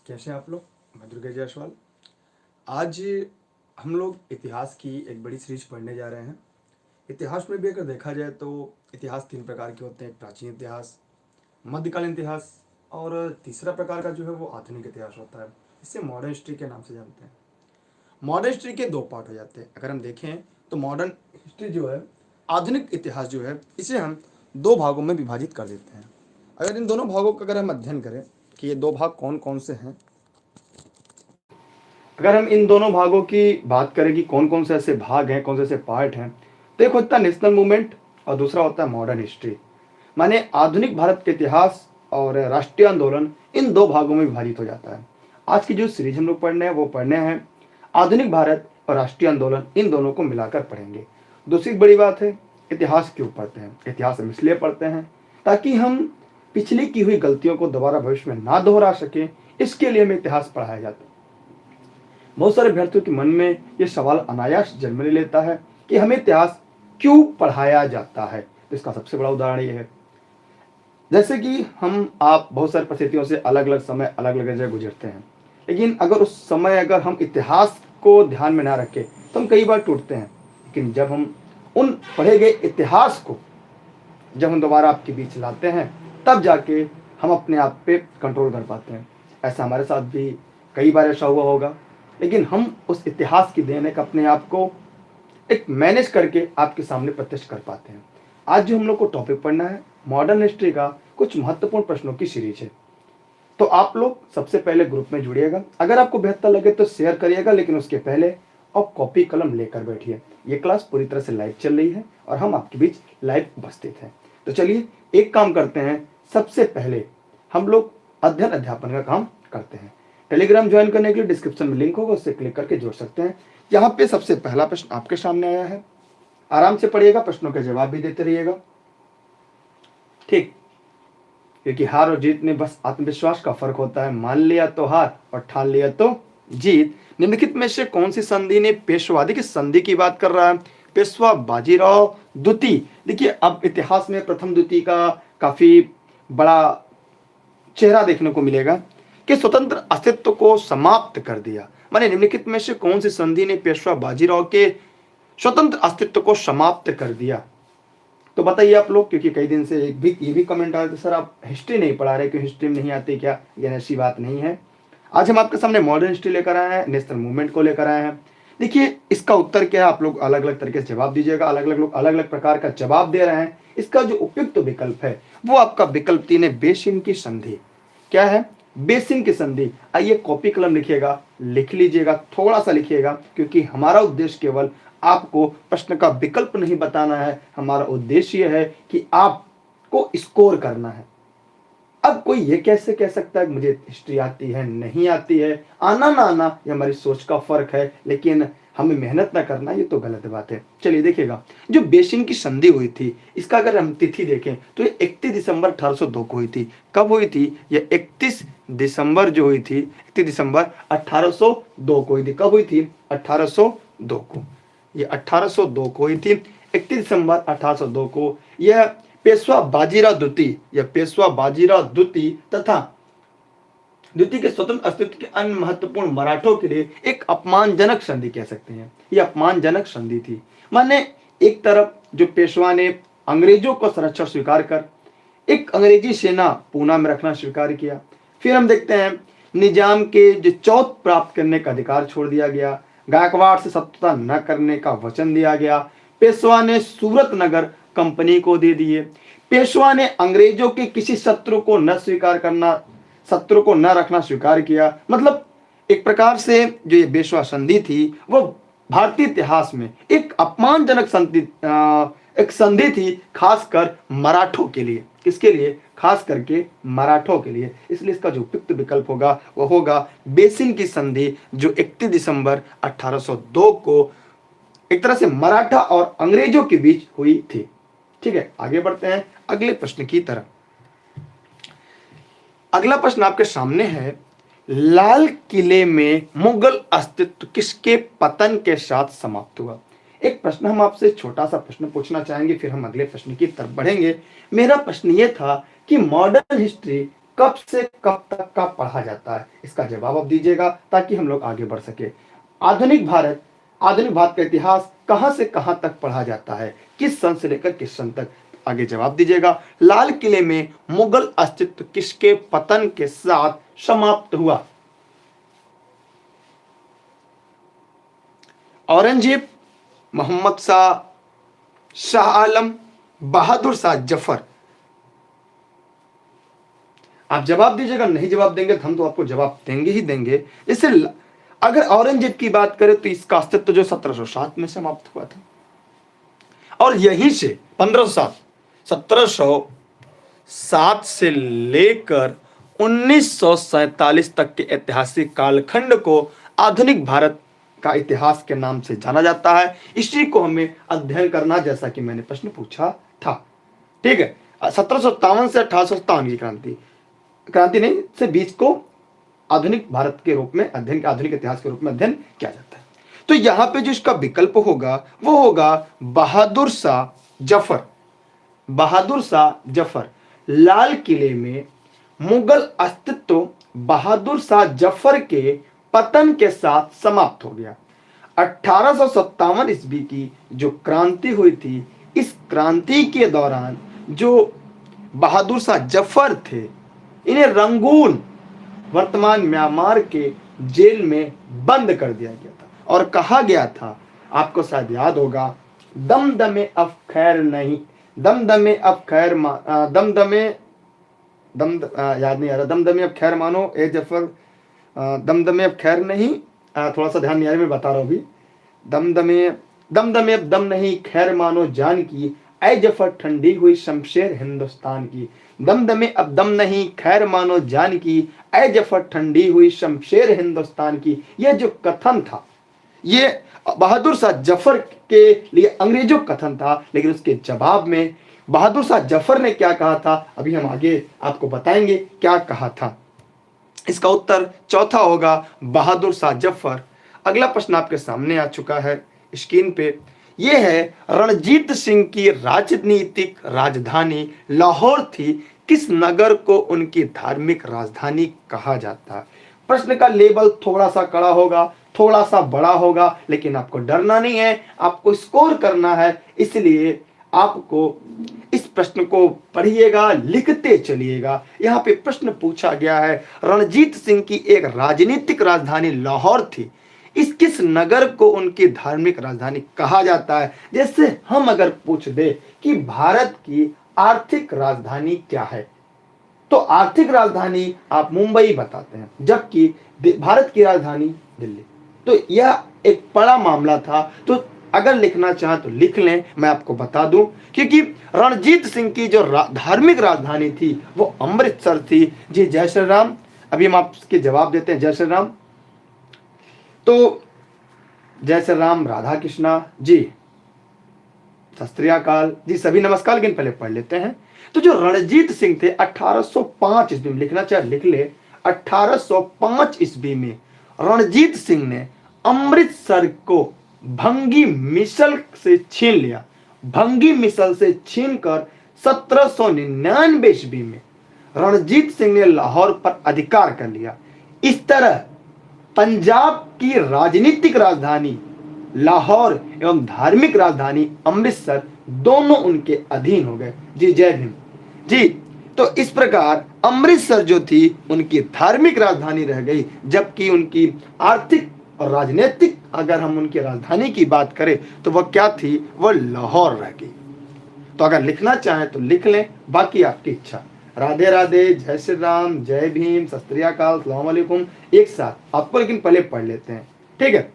कैसे हैं आप लोग। मैं दुर्गेश जायसवाल। आज हम लोग इतिहास की एक बड़ी सीरीज पढ़ने जा रहे हैं। इतिहास में भी अगर देखा जाए तो इतिहास तीन प्रकार के होते हैं। एक प्राचीन इतिहास, मध्यकालीन इतिहास और तीसरा प्रकार का जो है वो आधुनिक इतिहास होता है। इसे मॉडर्न हिस्ट्री के नाम से जानते हैं। मॉडर्न हिस्ट्री के दो पार्ट हो जाते हैं। अगर हम देखें तो मॉडर्न हिस्ट्री जो है, आधुनिक इतिहास जो है, इसे हम दो भागों में विभाजित कर देते हैं। अगर इन दोनों भागों का अगर हम अध्ययन करें कि ये दो भाग कौन कौन से हैं, अगर हम इन दोनों भागों की बात करें कि कौन कौन से ऐसे भाग हैं, कौन से ऐसे पार्ट हैं, तो एक होता है नेशनल मूवमेंट और दूसरा होता है मॉडर्न हिस्ट्री। माने आधुनिक भारत के इतिहास और राष्ट्रीय आंदोलन इन दो भागों में विभाजित हो जाता है। आज की जो सीरीज हम लोग पढ़ने हैं वो पढ़ने हैं आधुनिक भारत और राष्ट्रीय आंदोलन, इन दोनों को मिलाकर पढ़ेंगे। दूसरी बड़ी बात है, इतिहास क्यों पढ़ते हैं। इतिहास हम इसलिए पढ़ते हैं ताकि हम पिछली की हुई गलतियों को दोबारा भविष्य में ना दोहरा सकें। इसके लिए हमें इतिहास पढ़ाया जाता है। बहुत सारे अभ्यर्थियों के मन में ये सवाल अनायास जन्म ले लेता है कि हमें इतिहास क्यों पढ़ाया जाता है। तो इसका सबसे बड़ा उदाहरण ये है, जैसे कि हम आप बहुत सारी परिस्थितियों से अलग अलग समय अलग अलग जगह गुजरते हैं, लेकिन अगर उस समय अगर हम इतिहास को ध्यान में ना रखें तो हम कई बार टूटते हैं। लेकिन जब हम उन पढ़े गए इतिहास को जब हम दोबारा आपके बीच लाते हैं, तब जाके हम अपने आप पे कंट्रोल कर पाते हैं। ऐसा हमारे साथ भी कई बार ऐसा हुआ होगा, लेकिन हम उस इतिहास की देन एक अपने आप को एक मैनेज करके आपके सामने प्रत्यक्ष कर पाते हैं। आज जो हम लोग को टॉपिक पढ़ना है, मॉडर्न हिस्ट्री का कुछ महत्वपूर्ण प्रश्नों की सीरीज है। तो आप लोग सबसे पहले ग्रुप में जुड़िएगा। अगर आपको बेहतर लगे तो शेयर करिएगा, लेकिन उसके पहले आप कॉपी कलम लेकर बैठिए। ये क्लास पूरी तरह से लाइव चल रही है और हम आपके बीच लाइव उपस्थित हैं। तो चलिए एक काम करते हैं, सबसे पहले हम लोग अध्ययन अध्यापन का काम करते हैं। टेलीग्राम ज्वाइन करने के लिए डिस्क्रिप्शन में लिंक होगा, उससे क्लिक करके जुड़ सकते हैं। यहाँ पे सबसे पहला प्रश्न आपके सामने आया है, आराम से पढ़िएगा, प्रश्नों के जवाब भी देते रहिएगा, ठीक। क्योंकि हार और जीत में बस आत्मविश्वास का फर्क होता है। मान लिया तो हार और ठान लिया तो जीत। निम्नलिखित में से कौन सी संधि ने पेशवा, देखिए संधि की बात कर रहा है, पेशवा बाजीराव द्वितीय। देखिए अब इतिहास में प्रथम द्वितीय का काफी बड़ा चेहरा देखने को मिलेगा कि स्वतंत्र अस्तित्व को समाप्त कर दिया। माने निम्नलिखित में से कौन सी संधि ने पेशवा बाजीराव के स्वतंत्र अस्तित्व को समाप्त कर दिया। तो बताइए आप लोग, क्योंकि कई दिन से ये भी कमेंट आ रहे थे, सर आप हिस्ट्री नहीं पढ़ा रहे, क्यों हिस्ट्री में नहीं आती क्या। ये ऐसी बात नहीं है। आज हम आपके सामने मॉडर्न हिस्ट्री लेकर आए हैं, नेशनल मूवमेंट को लेकर आए हैं। देखिए इसका उत्तर क्या है, आप लोग अलग अलग तरीके से जवाब दीजिएगा। अलग अलग लोग अलग अलग प्रकार का जवाब दे रहे हैं। इसका जो उपयुक्त विकल्प है वो आपका विकल्प 3 है, बेसिन की संधि। क्या है, बेसिन की संधि। आइए कॉपी कलम लिखिएगा, लिख लीजिएगा, थोड़ा सा लिखिएगा, क्योंकि हमारा उद्देश्य केवल आपको प्रश्न का विकल्प नहीं बताना है, हमारा उद्देश्य यह है कि आपको स्कोर करना है। अब कोई ये कैसे कह सकता है मुझे हिस्ट्री आती है, नहीं आती है, आना ना आना ये हमारी सोच का फर्क है, लेकिन हमें मेहनत ना करना ये तो गलत बात है। चलिए देखिएगा, जो बेसिन की संधि हुई थी, इसका अगर हम तिथि देखें तो ये 31 दिसंबर 1802 को हुई थी। कब हुई थी ये 31 दिसंबर जो हुई थी, 31 दिसंबर 1802 को हुई थी। कब हुई थी, 1802 को। ये 1802 को हुई थी, 31 दिसंबर 1802 को। यह पेशवा बाजीराव द्वितीय या पेशवा बाजीराव द्वितीय तथा द्वितीय के स्वतंत्र अस्तित्व के अन्य महत्वपूर्ण मराठों के लिए एक अपमानजनक संधि कह सकते हैं। यह अपमानजनक संधि थी। माने एक तरफ जो पेशवा ने अंग्रेजों को संरक्षण स्वीकार कर एक अंग्रेजी सेना पूना में रखना स्वीकार किया। फिर हम देखते हैं निजाम के जो चौथ प्राप्त करने का अधिकार छोड़ दिया गया, गायकवाड़ से शत्रुता न करने का वचन दिया गया। पेशवा ने सूरत नगर कंपनी को दे दिए। पेशवा ने अंग्रेजों के किसी शत्रु को न स्वीकार करना, शत्रु को न रखना स्वीकार किया। मतलब एक प्रकार से जो ये पेशवा संधि थी वो भारतीय इतिहास में एक अपमानजनक एक संधि थी, खासकर मराठों के लिए। किसके लिए, खास करके मराठों के लिए। इसलिए इसका जो उपयुक्त विकल्प होगा वो होगा बेसिन की संधि, जो 31 दिसंबर 1802 को एक तरह से मराठा और अंग्रेजों के बीच हुई थी। ठीक है, आगे बढ़ते हैं अगले प्रश्न की तरफ। अगला प्रश्न आपके सामने है, लाल किले में मुगल अस्तित्व किसके पतन के साथ समाप्त हुआ। एक प्रश्न हम आपसे छोटा सा प्रश्न पूछना चाहेंगे, फिर हम अगले प्रश्न की तरफ बढ़ेंगे। मेरा प्रश्न यह था कि मॉडर्न हिस्ट्री कब से कब तक का पढ़ा जाता है? इसका जवाब आप दीजिएगा ताकि हम लोग आगे बढ़ सके। आधुनिक भारत का इतिहास कहां से कहां तक पढ़ा जाता है? किस सन से लेकर किस सन तक? आगे जवाब दीजिएगा। लाल किले में मुगल अस्तित्व किसके पतन के साथ समाप्त हुआ? औरंगजेब, मोहम्मद शाह, शाह आलम, बहादुर शाह जफर। आप जवाब दीजिएगा। नहीं जवाब देंगे तो हम तो आपको जवाब देंगे ही देंगे। जैसे अगर औरंगजेब की बात करें तो इसका अस्तित्व जो 1707 में समाप्त हुआ था, और यहीं से 1707 से लेकर 1947 तक के ऐतिहासिक कालखंड को आधुनिक भारत का इतिहास के नाम से जाना जाता है। इसी को हमें अध्ययन करना, जैसा कि मैंने प्रश्न पूछा था। ठीक है, 1757 से 1857 की क्रांति नहीं से बीच को आधुनिक भारत के रूप में अध्ययन, आधुनिक इतिहास के रूप में अध्ययन किया जाता है। तो यहां पे जो इसका विकल्प होगा वो होगा बहादुर शाह जफर। बहादुर शाह जफर। लाल किले में मुगल अस्तित्व बहादुर शाह जफर के पतन के साथ समाप्त हो गया। 1857 ईस्वी की जो क्रांति हुई थी, इस क्रांति के दौरान जो बहादुर शाह जफर थे, इन्हें रंगून वर्तमान म्यांमार के जेल में बंद कर दिया गया था और कहा गया था, आपको शायद याद होगा, दमदमे अब खैर नहीं, दमदमे अब खैर दमदमे याद नहीं आ रहा, दमदमे अब खैर मानो ए जफर, दमदमे अब खैर नहीं, थोड़ा सा ध्यान नहीं आ रहा, मैं बता रहा हूं अभी। दमदमे दमदमे अब दम नहीं खैर मानो जान की, ऐ जफर ठंडी हुई शमशेर हिंदुस्तान की। दमदमे अब दम नहीं खैर मानो जान की, ऐ जफर ठंडी हुई शमशेर हिंदुस्तान की। यह जो कथन था, ये बहादुर शाह जफर के लिए अंग्रेजों का कथन था, लेकिन उसके जवाब में बहादुर शाह जफर ने क्या कहा था, अभी हम आगे आपको बताएंगे क्या कहा था। इसका उत्तर चौथा होगा बहादुर शाह जफर। अगला प्रश्न आपके सामने आ चुका है स्क्रीन पे। यह है, रणजीत सिंह की राजनीतिक राजधानी लाहौर थी, किस नगर को उनकी धार्मिक राजधानी कहा जाता है? प्रश्न का लेवल थोड़ा सा कड़ा होगा, थोड़ा सा बड़ा होगा, लेकिन आपको डरना नहीं है, आपको स्कोर करना है। इसलिए आपको इस प्रश्न को पढ़िएगा, लिखते चलिएगा। यहाँ पे प्रश्न पूछा गया है, रणजीत सिंह की एक राजनीतिक राजधानी लाहौर थी, इस किस नगर को उनकी धार्मिक राजधानी कहा जाता है? जैसे हम अगर पूछ दे कि भारत की आर्थिक राजधानी क्या है, तो आर्थिक राजधानी आप मुंबई बताते हैं, जबकि भारत की राजधानी दिल्ली। तो यह एक बड़ा मामला था। तो अगर लिखना चाहें तो लिख लें, मैं आपको बता दूं, क्योंकि रणजीत सिंह की जो धार्मिक राजधानी थी वो अमृतसर थी। जी जय श्री राम। अभी हम आपके जवाब देते हैं। जय श्री राम। तो जय श्री राम, राधा कृष्णा जी, सत श्री अकाल जी, सभी नमस्कार। लेकिन पहले पढ़ लेते हैं। तो जो रणजीत सिंह थे 1805 ईस्वी में, लिखना चाहे लिख ले, 1805 ईस्वी में रणजीत सिंह ने अमृतसर को भंगी मिसल से छीन लिया। भंगी मिसल से छीनकर 1799 ईस्वी में रणजीत सिंह ने लाहौर पर अधिकार कर लिया। इस तरह पंजाब की राजनीतिक राजधानी लाहौर एवं धार्मिक राजधानी अमृतसर दोनों उनके अधीन हो गए। जी जय भीम जी। तो इस प्रकार अमृतसर जो थी उनकी धार्मिक राजधानी रह गई, जबकि उनकी आर्थिक और राजनीतिक अगर हम उनकी राजधानी की बात करें तो वह क्या थी, वह लाहौर रह गई। तो अगर लिखना चाहें तो लिख लें, बाकी आपकी इच्छा। राधे राधे, जय श्री राम, जय भीम, सत श्री अकाल, अस्सलाम वालेकुम, एक साथ आपको, लेकिन पहले पढ़ लेते हैं। ठीक है,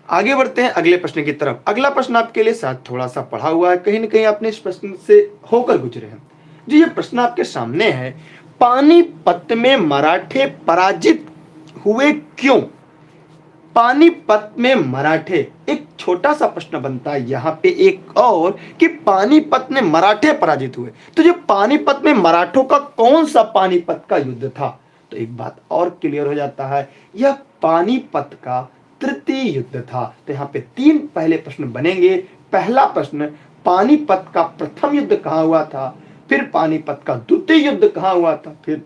आगे बढ़ते हैं अगले प्रश्न की तरफ। अगला प्रश्न आपके लिए साथ थोड़ा सा पढ़ा हुआ है, कहीं ना कहीं आपने इस प्रश्न से होकर गुजरे हैं। जी ये प्रश्न आपके सामने है, पानीपत में मराठे पराजित हुए क्यों? पानीपत में मराठे, एक छोटा सा प्रश्न बनता है यहाँ पे एक और, कि पानीपत में मराठे पराजित हुए, तो जो पानीपत में मराठों का कौन सा पानीपत का युद्ध था? तो एक बात और क्लियर हो जाता है, यह पानीपत का तृतीय युद्ध था। तो यहाँ पे 3 पहले प्रश्न बनेंगे। पहला प्रश्न, पानीपत का प्रथम युद्ध कहाँ हुआ था? फिर पानीपत का द्वितीय युद्ध कहाँ हुआ था, फिर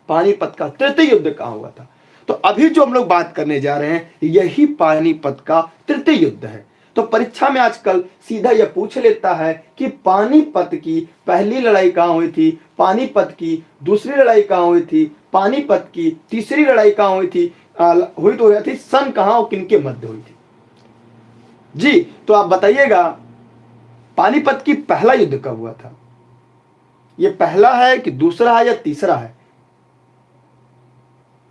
पानीपत का तृतीय युद्ध कहाँ हुआ था। तो अभी जो हम लोग बात करने जा रहे हैं यही पानीपत का तृतीय युद्ध है। तो परीक्षा में आजकल सीधा यह पूछ लेता है कि पानीपत की पहली लड़ाई कहाँ हुई थी, पानीपत की दूसरी लड़ाई कहाँ हुई थी, पानीपत की तीसरी लड़ाई कहाँ हुई थी, हुई तो हुई थी, सन कहाँ और किनके मध्य हुई थी। जी तो आप बताइएगा पानीपत की पहला युद्ध कब हुआ था, ये पहला है कि दूसरा है या तीसरा है,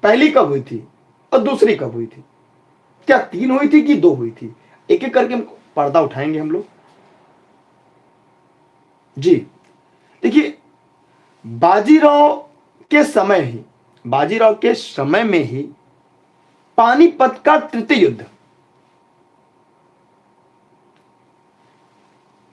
पहली कब हुई थी और दूसरी कब हुई थी, क्या 3 हुई थी कि 2 हुई थी, एक एक करके हम पर्दा उठाएंगे हम लोग। जी देखिए बाजीराव के समय ही, बाजीराव के समय में ही पानीपत का तृतीय युद्ध,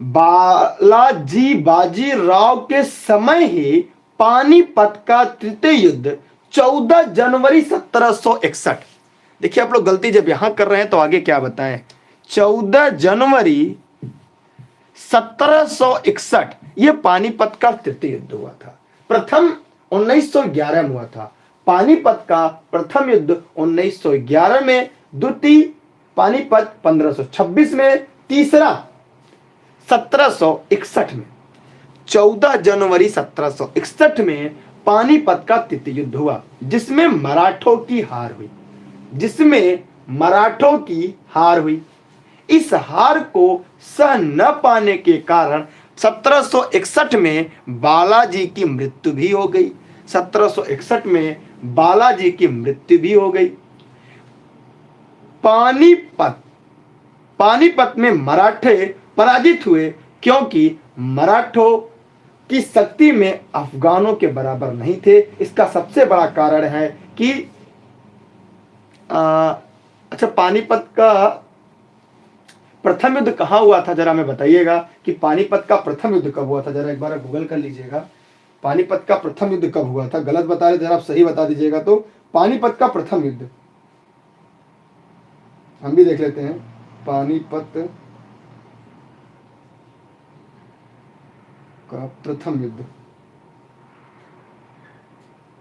बालाजी बाजीराव के समय ही पानीपत का तृतीय युद्ध 14 जनवरी 1761। देखिए आप लोग गलती जब यहां कर रहे हैं तो आगे क्या बताएं, 14 जनवरी 1761 यह पानीपत का तृतीय युद्ध हुआ था। प्रथम 1911 में हुआ था, पानीपत का प्रथम युद्ध 1911 में, द्वितीय पानीपत 1526 में, तीसरा 1761 में। 14 जनवरी 1761 में पानीपत का तृतीय युद्ध हुआ जिसमें मराठों की हार हुई, जिसमें मराठों की हार हुई। इस हार को सह न पाने के कारण 1761 में बालाजी की मृत्यु भी हो गई, 1761 में बालाजी की मृत्यु भी हो गई। पानीपत में मराठे पराजित हुए क्योंकि मराठों की शक्ति में अफगानों के बराबर नहीं थे। इसका सबसे बड़ा कारण है कि अच्छा पानीपत का प्रथम युद्ध कहाँ हुआ था जरा मैं बताइएगा कि पानीपत का प्रथम युद्ध कब हुआ था, जरा एक बार गूगल कर लीजिएगा पानीपत का प्रथम युद्ध कब हुआ था, गलत बता रहे जरा आप सही बता दीजिएगा। तो पानीपत का प्रथम युद्ध हम भी देख लेते हैं, पानीपत का प्रथम युद्ध,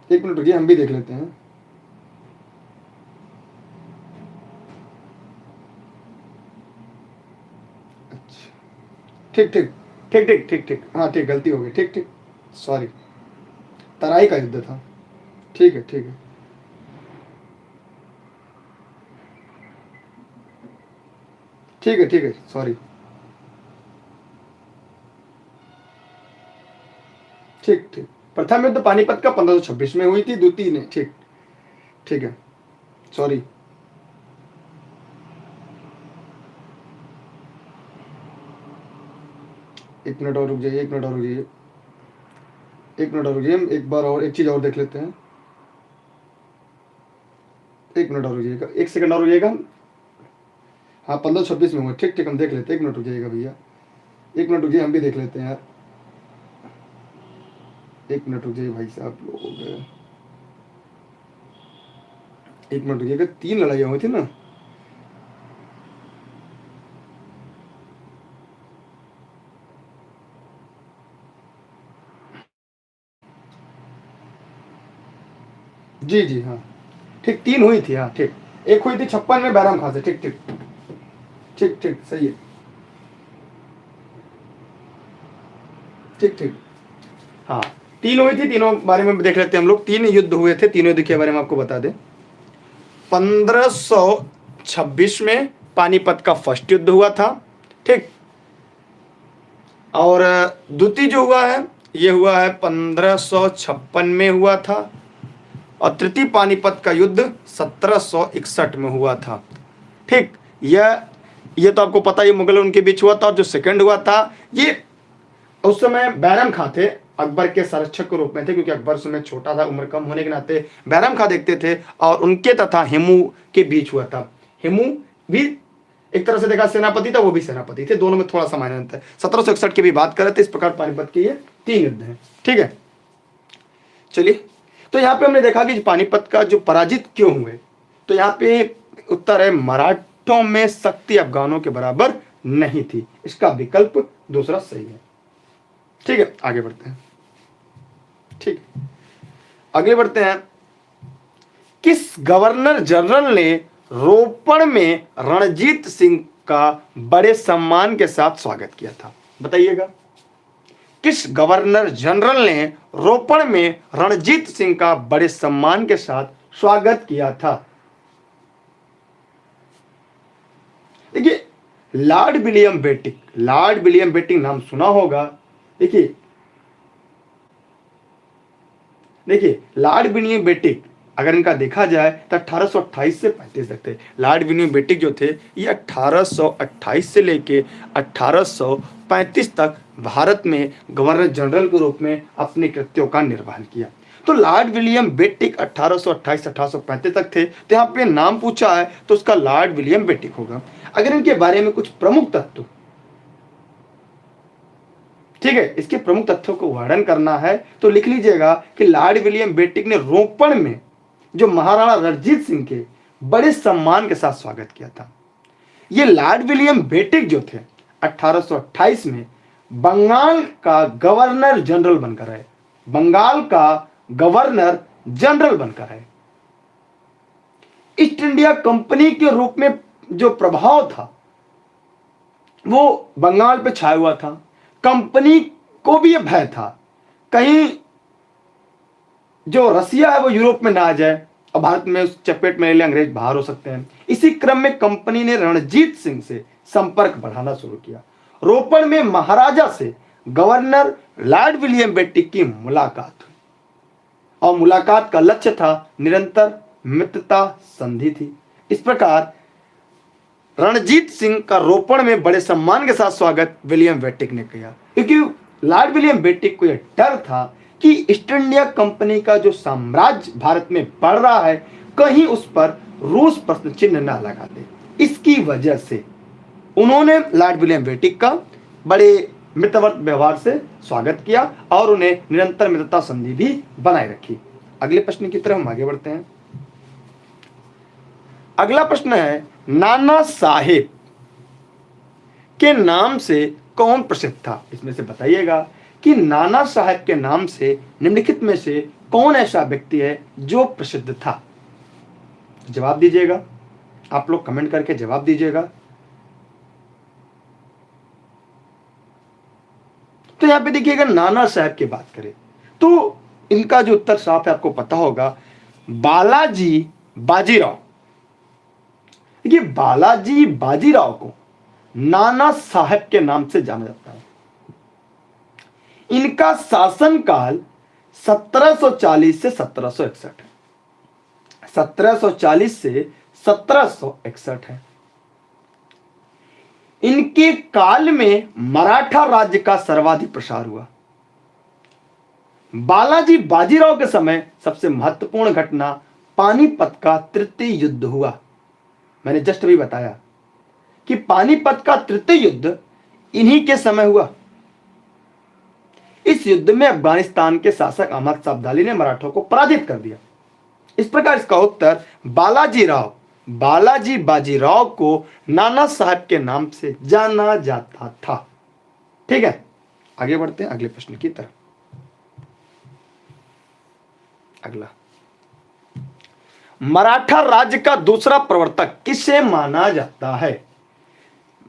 एक मिनट रुकिए हम भी देख लेते हैं। अच्छा ठीक ठीक ठीक ठीक ठीक ठीक, हाँ ठीक गलती हो गई, ठीक ठीक सॉरी, तराई का युद्ध था, ठीक है ठीक है ठीक है ठीक है सॉरी, ठीक ठीक प्रथम युद्ध पानीपत का 1526 में हुई थी, द्वितीय ने, ठीक ठीक है सॉरी। एक मिनट और रुक जाइए, एक मिनट और रुक जाइए, एक मिनट और रुकिए, हम एक बार और एक चीज और देख लेते हैं, एक मिनट और रुकिएगा, एक सेकंड और रुकिएगा। हाँ 1526 में हुआ, ठीक ठीक हम देख लेते हैं, एक मिनट रुक जाइएगा भैया, एक मिनट रुकिए हम भी देख लेते हैं यार, एक मिनट रुक जाइए भाई साहब लोग, एक मिनट रुकिएगा, 3 लड़ाइयाँ हुई थी ना। जी जी हाँ ठीक 3 हुई थी, हाँ ठीक, एक हुई थी 56 में बैराम खां से, ठीक ठीक ठीक ठीक सही है, ठीक ठीक हाँ 3 हुई थी, तीनों बारे में देख लेते हैं हम लोग। 3 युद्ध हुए थे, तीनों युद्ध के बारे में आपको बता दें। 1526 में पानीपत का फर्स्ट युद्ध हुआ था, ठीक, और द्वितीय जो हुआ है ये हुआ है 1556 में हुआ था, और तृतीय पानीपत का युद्ध 1761 में हुआ था, ठीक। ये तो आपको पता, ये मुगल उनके बीच हुआ था, और जो सेकंड हुआ था ये उस समय बैरम खां थे, अकबर के संरक्षक के रूप में थे, क्योंकि अकबर उस समय छोटा था, उम्र कम होने के नाते बैरम खां देखते थे, और उनके तथा हेमू के बीच हुआ था। हेमू भी एक तरह से देखा सेनापति था, वो भी सेनापति थे, दोनों में थोड़ा सा मायने अंतर है। 1761 की भी बात करें तो इस प्रकार पानीपत के ये 3 युद्ध हैं, ठीक है। चलिए तो यहाँ पे हमने देखा कि पानीपत का जो पराजित क्यों हुए, तो यहाँ पे उत्तर है मराठों में शक्ति अफगानों के बराबर नहीं थी, इसका विकल्प दूसरा सही है। ठीक है, आगे बढ़ते हैं। ठीक, आगे बढ़ते हैं। किस गवर्नर जनरल ने रोपड़ में रणजीत सिंह का बड़े सम्मान के साथ स्वागत किया था? बताइएगा, किस गवर्नर जनरल ने रोपड़ में रणजीत सिंह का बड़े सम्मान के साथ स्वागत किया था? देखिए, लॉर्ड विलियम बेटिक, लॉर्ड विलियम बेटिक नाम सुना होगा। देखिए देखिए लॉर्ड विलियम बेटिक, अगर इनका देखा जाए तो 1828 से 35 तक थे। लॉर्ड विलियम बेटिक जो थे, ये 1828 से लेके 1835 तक भारत में गवर्नर जनरल के रूप में अपने कृत्यों का निर्वहन किया। तो लॉर्ड विलियम बेटिक 1828 1835 तक थे। तो यहाँ पे नाम पूछा है तो उसका लॉर्ड विलियम बेटिक होगा। अगर इनके बारे में कुछ प्रमुख तत्व, ठीक है, इसके प्रमुख तथ्यों को वर्णन करना है तो लिख लीजिएगा कि लॉर्ड विलियम बेटिक ने रोपड़ में जो महाराणा रणजीत सिंह के बड़े सम्मान के साथ स्वागत किया था। ये लॉर्ड विलियम बेटिक जो थे 1828 में बंगाल का गवर्नर जनरल बनकर आए, बंगाल का गवर्नर जनरल बनकर आए। ईस्ट इंडिया कंपनी के रूप में जो प्रभाव था वो बंगाल पे छाया हुआ था। कंपनी को भी यह भय था कहीं जो रसिया है वो यूरोप में ना आ जाए और भारत में उस चपेट में ले ले अंग्रेज बाहर हो सकते हैं। इसी क्रम में कंपनी ने रणजीत सिंह से संपर्क बढ़ाना शुरू किया। रोपड़ में महाराजा से गवर्नर लॉर्ड विलियम बेटिक की मुलाकात हुई और मुलाकात का लक्ष्य था निरंतर मित्रता संधि थी। इस प्रकार रणजीत सिंह का रोपड़ में बड़े सम्मान के साथ स्वागत विलियम बेटिक ने किया, क्योंकि लॉर्ड विलियम बेटिक को यह डर था कि ईस्ट इंडिया कंपनी का जो साम्राज्य भारत में बढ़ रहा है कहीं उस पर रूस प्रश्न चिन्ह न लगा दे। इसकी वजह से उन्होंने लॉर्ड विलियम बेटिक का बड़े मित्रवत व्यवहार से स्वागत किया और उन्हें निरंतर मित्रता संधि भी बनाए रखी। अगले प्रश्न की तरफ हम आगे बढ़ते हैं। अगला प्रश्न है, नाना साहेब के नाम से कौन प्रसिद्ध था? इसमें से बताइएगा कि नाना साहेब के नाम से निम्नलिखित में से कौन ऐसा व्यक्ति है जो प्रसिद्ध था? जवाब दीजिएगा, आप लोग कमेंट करके जवाब दीजिएगा। तो यहां पे देखिएगा, नाना साहेब की बात करें तो इनका जो उत्तर साफ है, आपको पता होगा, बालाजी बाजीराव। देखिए, बालाजी बाजीराव को नाना साहेब के नाम से जाना जाता है। इनका शासनकाल 1740 से 1761 है। 1740 से 1761 है। इनके काल में मराठा राज्य का सर्वाधिक प्रसार हुआ। बालाजी बाजीराव के समय सबसे महत्वपूर्ण घटना पानीपत का तृतीय युद्ध हुआ। मैंने जस्ट अभी बताया कि पानीपत का तृतीय युद्ध इन्हीं के समय हुआ। इस युद्ध में अफगानिस्तान के शासक अहमद शाह अब्दाली ने मराठों को पराजित कर दिया। इस प्रकार इसका उत्तर बालाजी बाजीराव को नाना साहब के नाम से जाना जाता था। ठीक है, आगे बढ़ते हैं अगले प्रश्न की तरफ। अगला, मराठा राज्य का दूसरा प्रवर्तक किसे माना जाता है?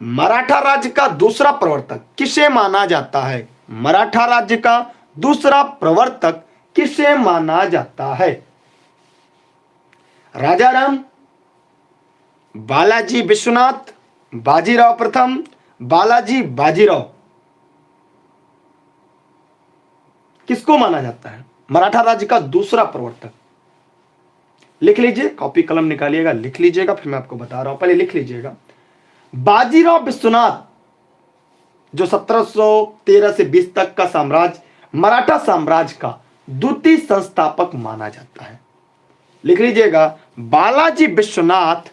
मराठा राज्य का दूसरा प्रवर्तक किसे माना जाता है? मराठा राज्य का दूसरा प्रवर्तक किसे माना जाता है? राजाराम, बालाजी विश्वनाथ, बाजीराव प्रथम, बालाजी बाजीराव, किसको माना जाता है मराठा राज्य का दूसरा प्रवर्तक? लिख लीजिए, कॉपी कलम निकालिएगा, लिख लीजिएगा, फिर मैं आपको बता रहा हूं, पहले लिख लीजिएगा। बाजीराव विश्वनाथ जो 1713 से 20 तक का साम्राज्य, मराठा साम्राज्य का द्वितीय संस्थापक माना जाता है। लिख लीजिएगा, बालाजी विश्वनाथ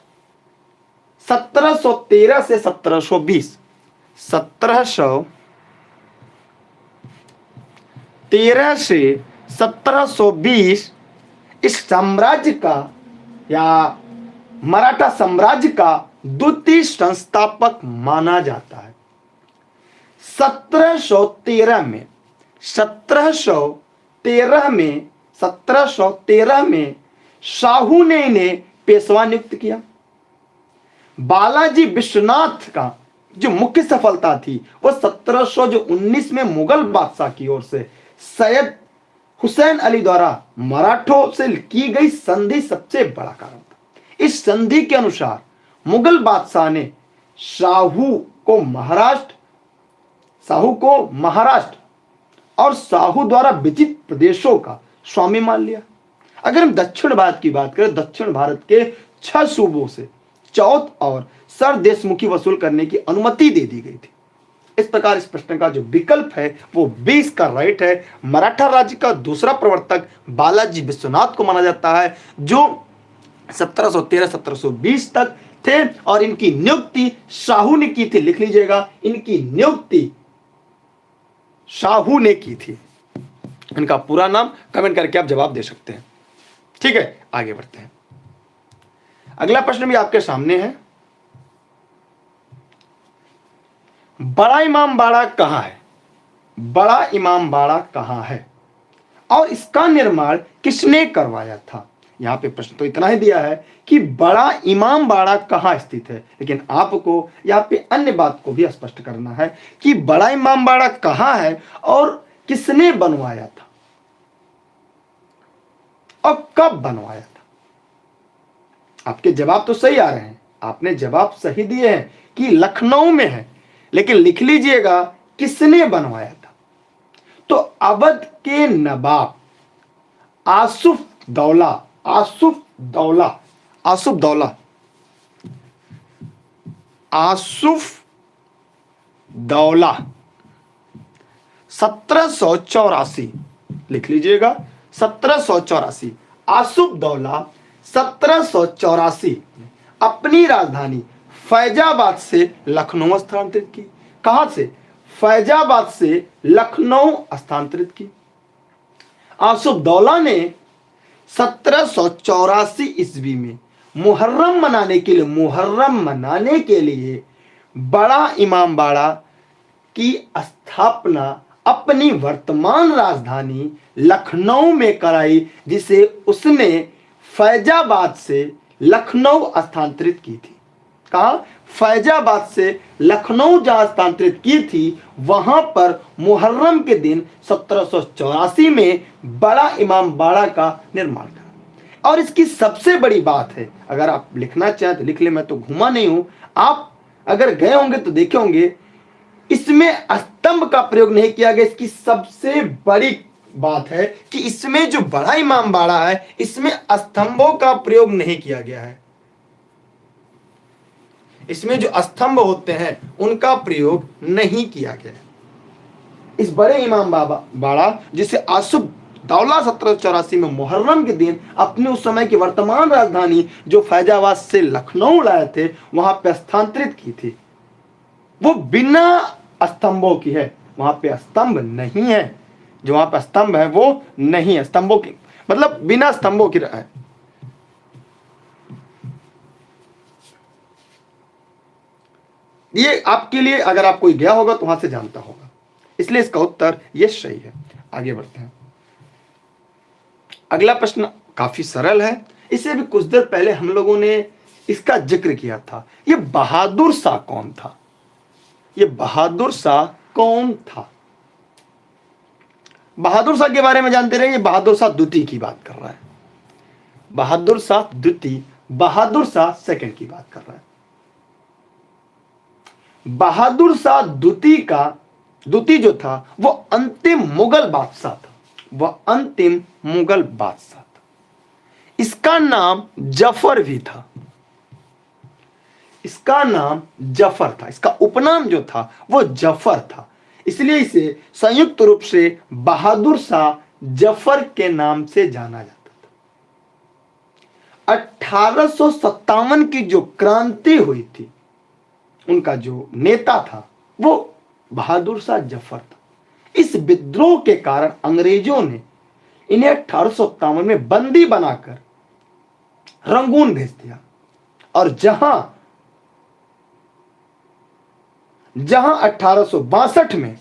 1713 से 1720, 1713 से 1720 इस साम्राज्य का या मराठा साम्राज्य का द्वितीय संस्थापक माना जाता है। 1713 में 1713 में शाहू ने इन्हें पेशवा नियुक्त किया। बालाजी विश्वनाथ का जो मुख्य सफलता थी वो 1719 में मुगल बादशाह की ओर से सैयद हुसैन अली द्वारा मराठों से की गई संधि सबसे बड़ा कारण था। इस संधि के अनुसार मुगल बादशाह ने शाहू को महाराष्ट्र और शाहू द्वारा विजित प्रदेशों का स्वामी मान लिया। अगर हम दक्षिण भारत की बात करें, दक्षिण भारत के 6 सूबों से चौथ और सर देशमुखी वसूल करने की अनुमति दे दी गई थी। इस प्रकार इस प्रश्न का जो विकल्प है वो 20 का राइट है। मराठा राज्य का दूसरा प्रवर्तक बालाजी विश्वनाथ को माना जाता है, जो 1713-1720 तक थे और इनकी नियुक्ति शाहू ने की थी। लिख लीजिएगा, इनकी नियुक्ति शाहू ने की थी। इनका पूरा नाम कमेंट करके आप जवाब दे सकते हैं। ठीक है, आगे बढ़ते हैं। अगला प्रश्न भी आपके सामने है। बड़ा इमामबाड़ा कहां है? बड़ा इमामबाड़ा कहां है और इसका निर्माण किसने करवाया था? यहां पे प्रश्न तो इतना ही दिया है कि बड़ा इमामबाड़ा कहां स्थित है, लेकिन आपको यहां पे अन्य बात को भी स्पष्ट करना है कि बड़ा इमामबाड़ा कहां है और किसने बनवाया था और कब बनवाया था। आपके जवाब तो सही आ रहे हैं, आपने जवाब सही दिए हैं कि लखनऊ में है, लेकिन लिख लीजिएगा किसने बनवाया था। तो अवध के नवाब आसुफ दौला 1784, लिख लीजिएगा 1784। आसुफ दौला 1784 अपनी राजधानी फैजाबाद से लखनऊ स्थानांतरित की। कहां से? फैजाबाद से लखनऊ स्थानांतरित की। आसुफ दौला ने 1784 ईस्वी में मुहर्रम मनाने के लिए बड़ा इमामबाड़ा की स्थापना अपनी वर्तमान राजधानी लखनऊ में कराई, जिसे उसने फैजाबाद से लखनऊ स्थानांतरित की थी। कहा? फैजाबाद से लखनऊ जहां स्थानांतरित की थी वहां पर मुहर्रम के दिन 1784 में बड़ा इमामबाड़ा का निर्माण करा। और इसकी सबसे बड़ी बात है, अगर आप लिखना चाहें तो लिख ले, मैं तो घुमा नहीं हूं, आप अगर गए होंगे तो देखे होंगे इसमें स्तंभ का प्रयोग नहीं किया गया। इसकी सबसे बड़ी बात है कि इसमें जो बड़ा इमामबाड़ा है इसमें स्तंभों का प्रयोग नहीं किया गया है। इसमें जो स्तंभ होते हैं उनका प्रयोग नहीं किया गया है। इस बड़े इमामबाड़ा जिसे आसुफ दौला 1784 में मुहर्रम के दिन अपने उस समय की वर्तमान राजधानी जो फैजाबाद से लखनऊ लाए थे वहां पे स्थानांतरित की थी, वो बिना स्तंभों की है। वहां पे स्तंभ नहीं है, जो वहां पे स्तंभ है वो नहीं है, स्तंभों की मतलब बिना स्तंभों की है। ये आपके लिए, अगर आप कोई गया होगा तो वहां से जानता होगा, इसलिए इसका उत्तर ये सही है। आगे बढ़ते हैं। अगला प्रश्न काफी सरल है। इससे भी कुछ देर पहले हम लोगों ने इसका जिक्र किया था। ये बहादुर शाह कौन था? ये बहादुर शाह कौन था? बहादुर शाह के बारे में जानते रहे। ये बहादुर शाह द्वितीय की बात कर रहा है। बहादुर शाह द्वितीय, बहादुर शाह सेकंड की बात कर रहा है। बहादुर शाह द्वितीय जो था वो अंतिम मुगल बादशाह था। वह अंतिम मुगल बादशाह था। इसका नाम जफर भी था। इसका नाम जफर था। इसका उपनाम जो था वो जफर था, इसलिए इसे संयुक्त रूप से बहादुर शाह जफर के नाम से जाना जाता था। 1857 की जो क्रांति हुई थी, उनका जो नेता था वो बहादुर शाह जफर था। इस विद्रोह के कारण अंग्रेजों ने इन्हें 1857 में बंदी बनाकर रंगून भेज दिया और जहां 1862 में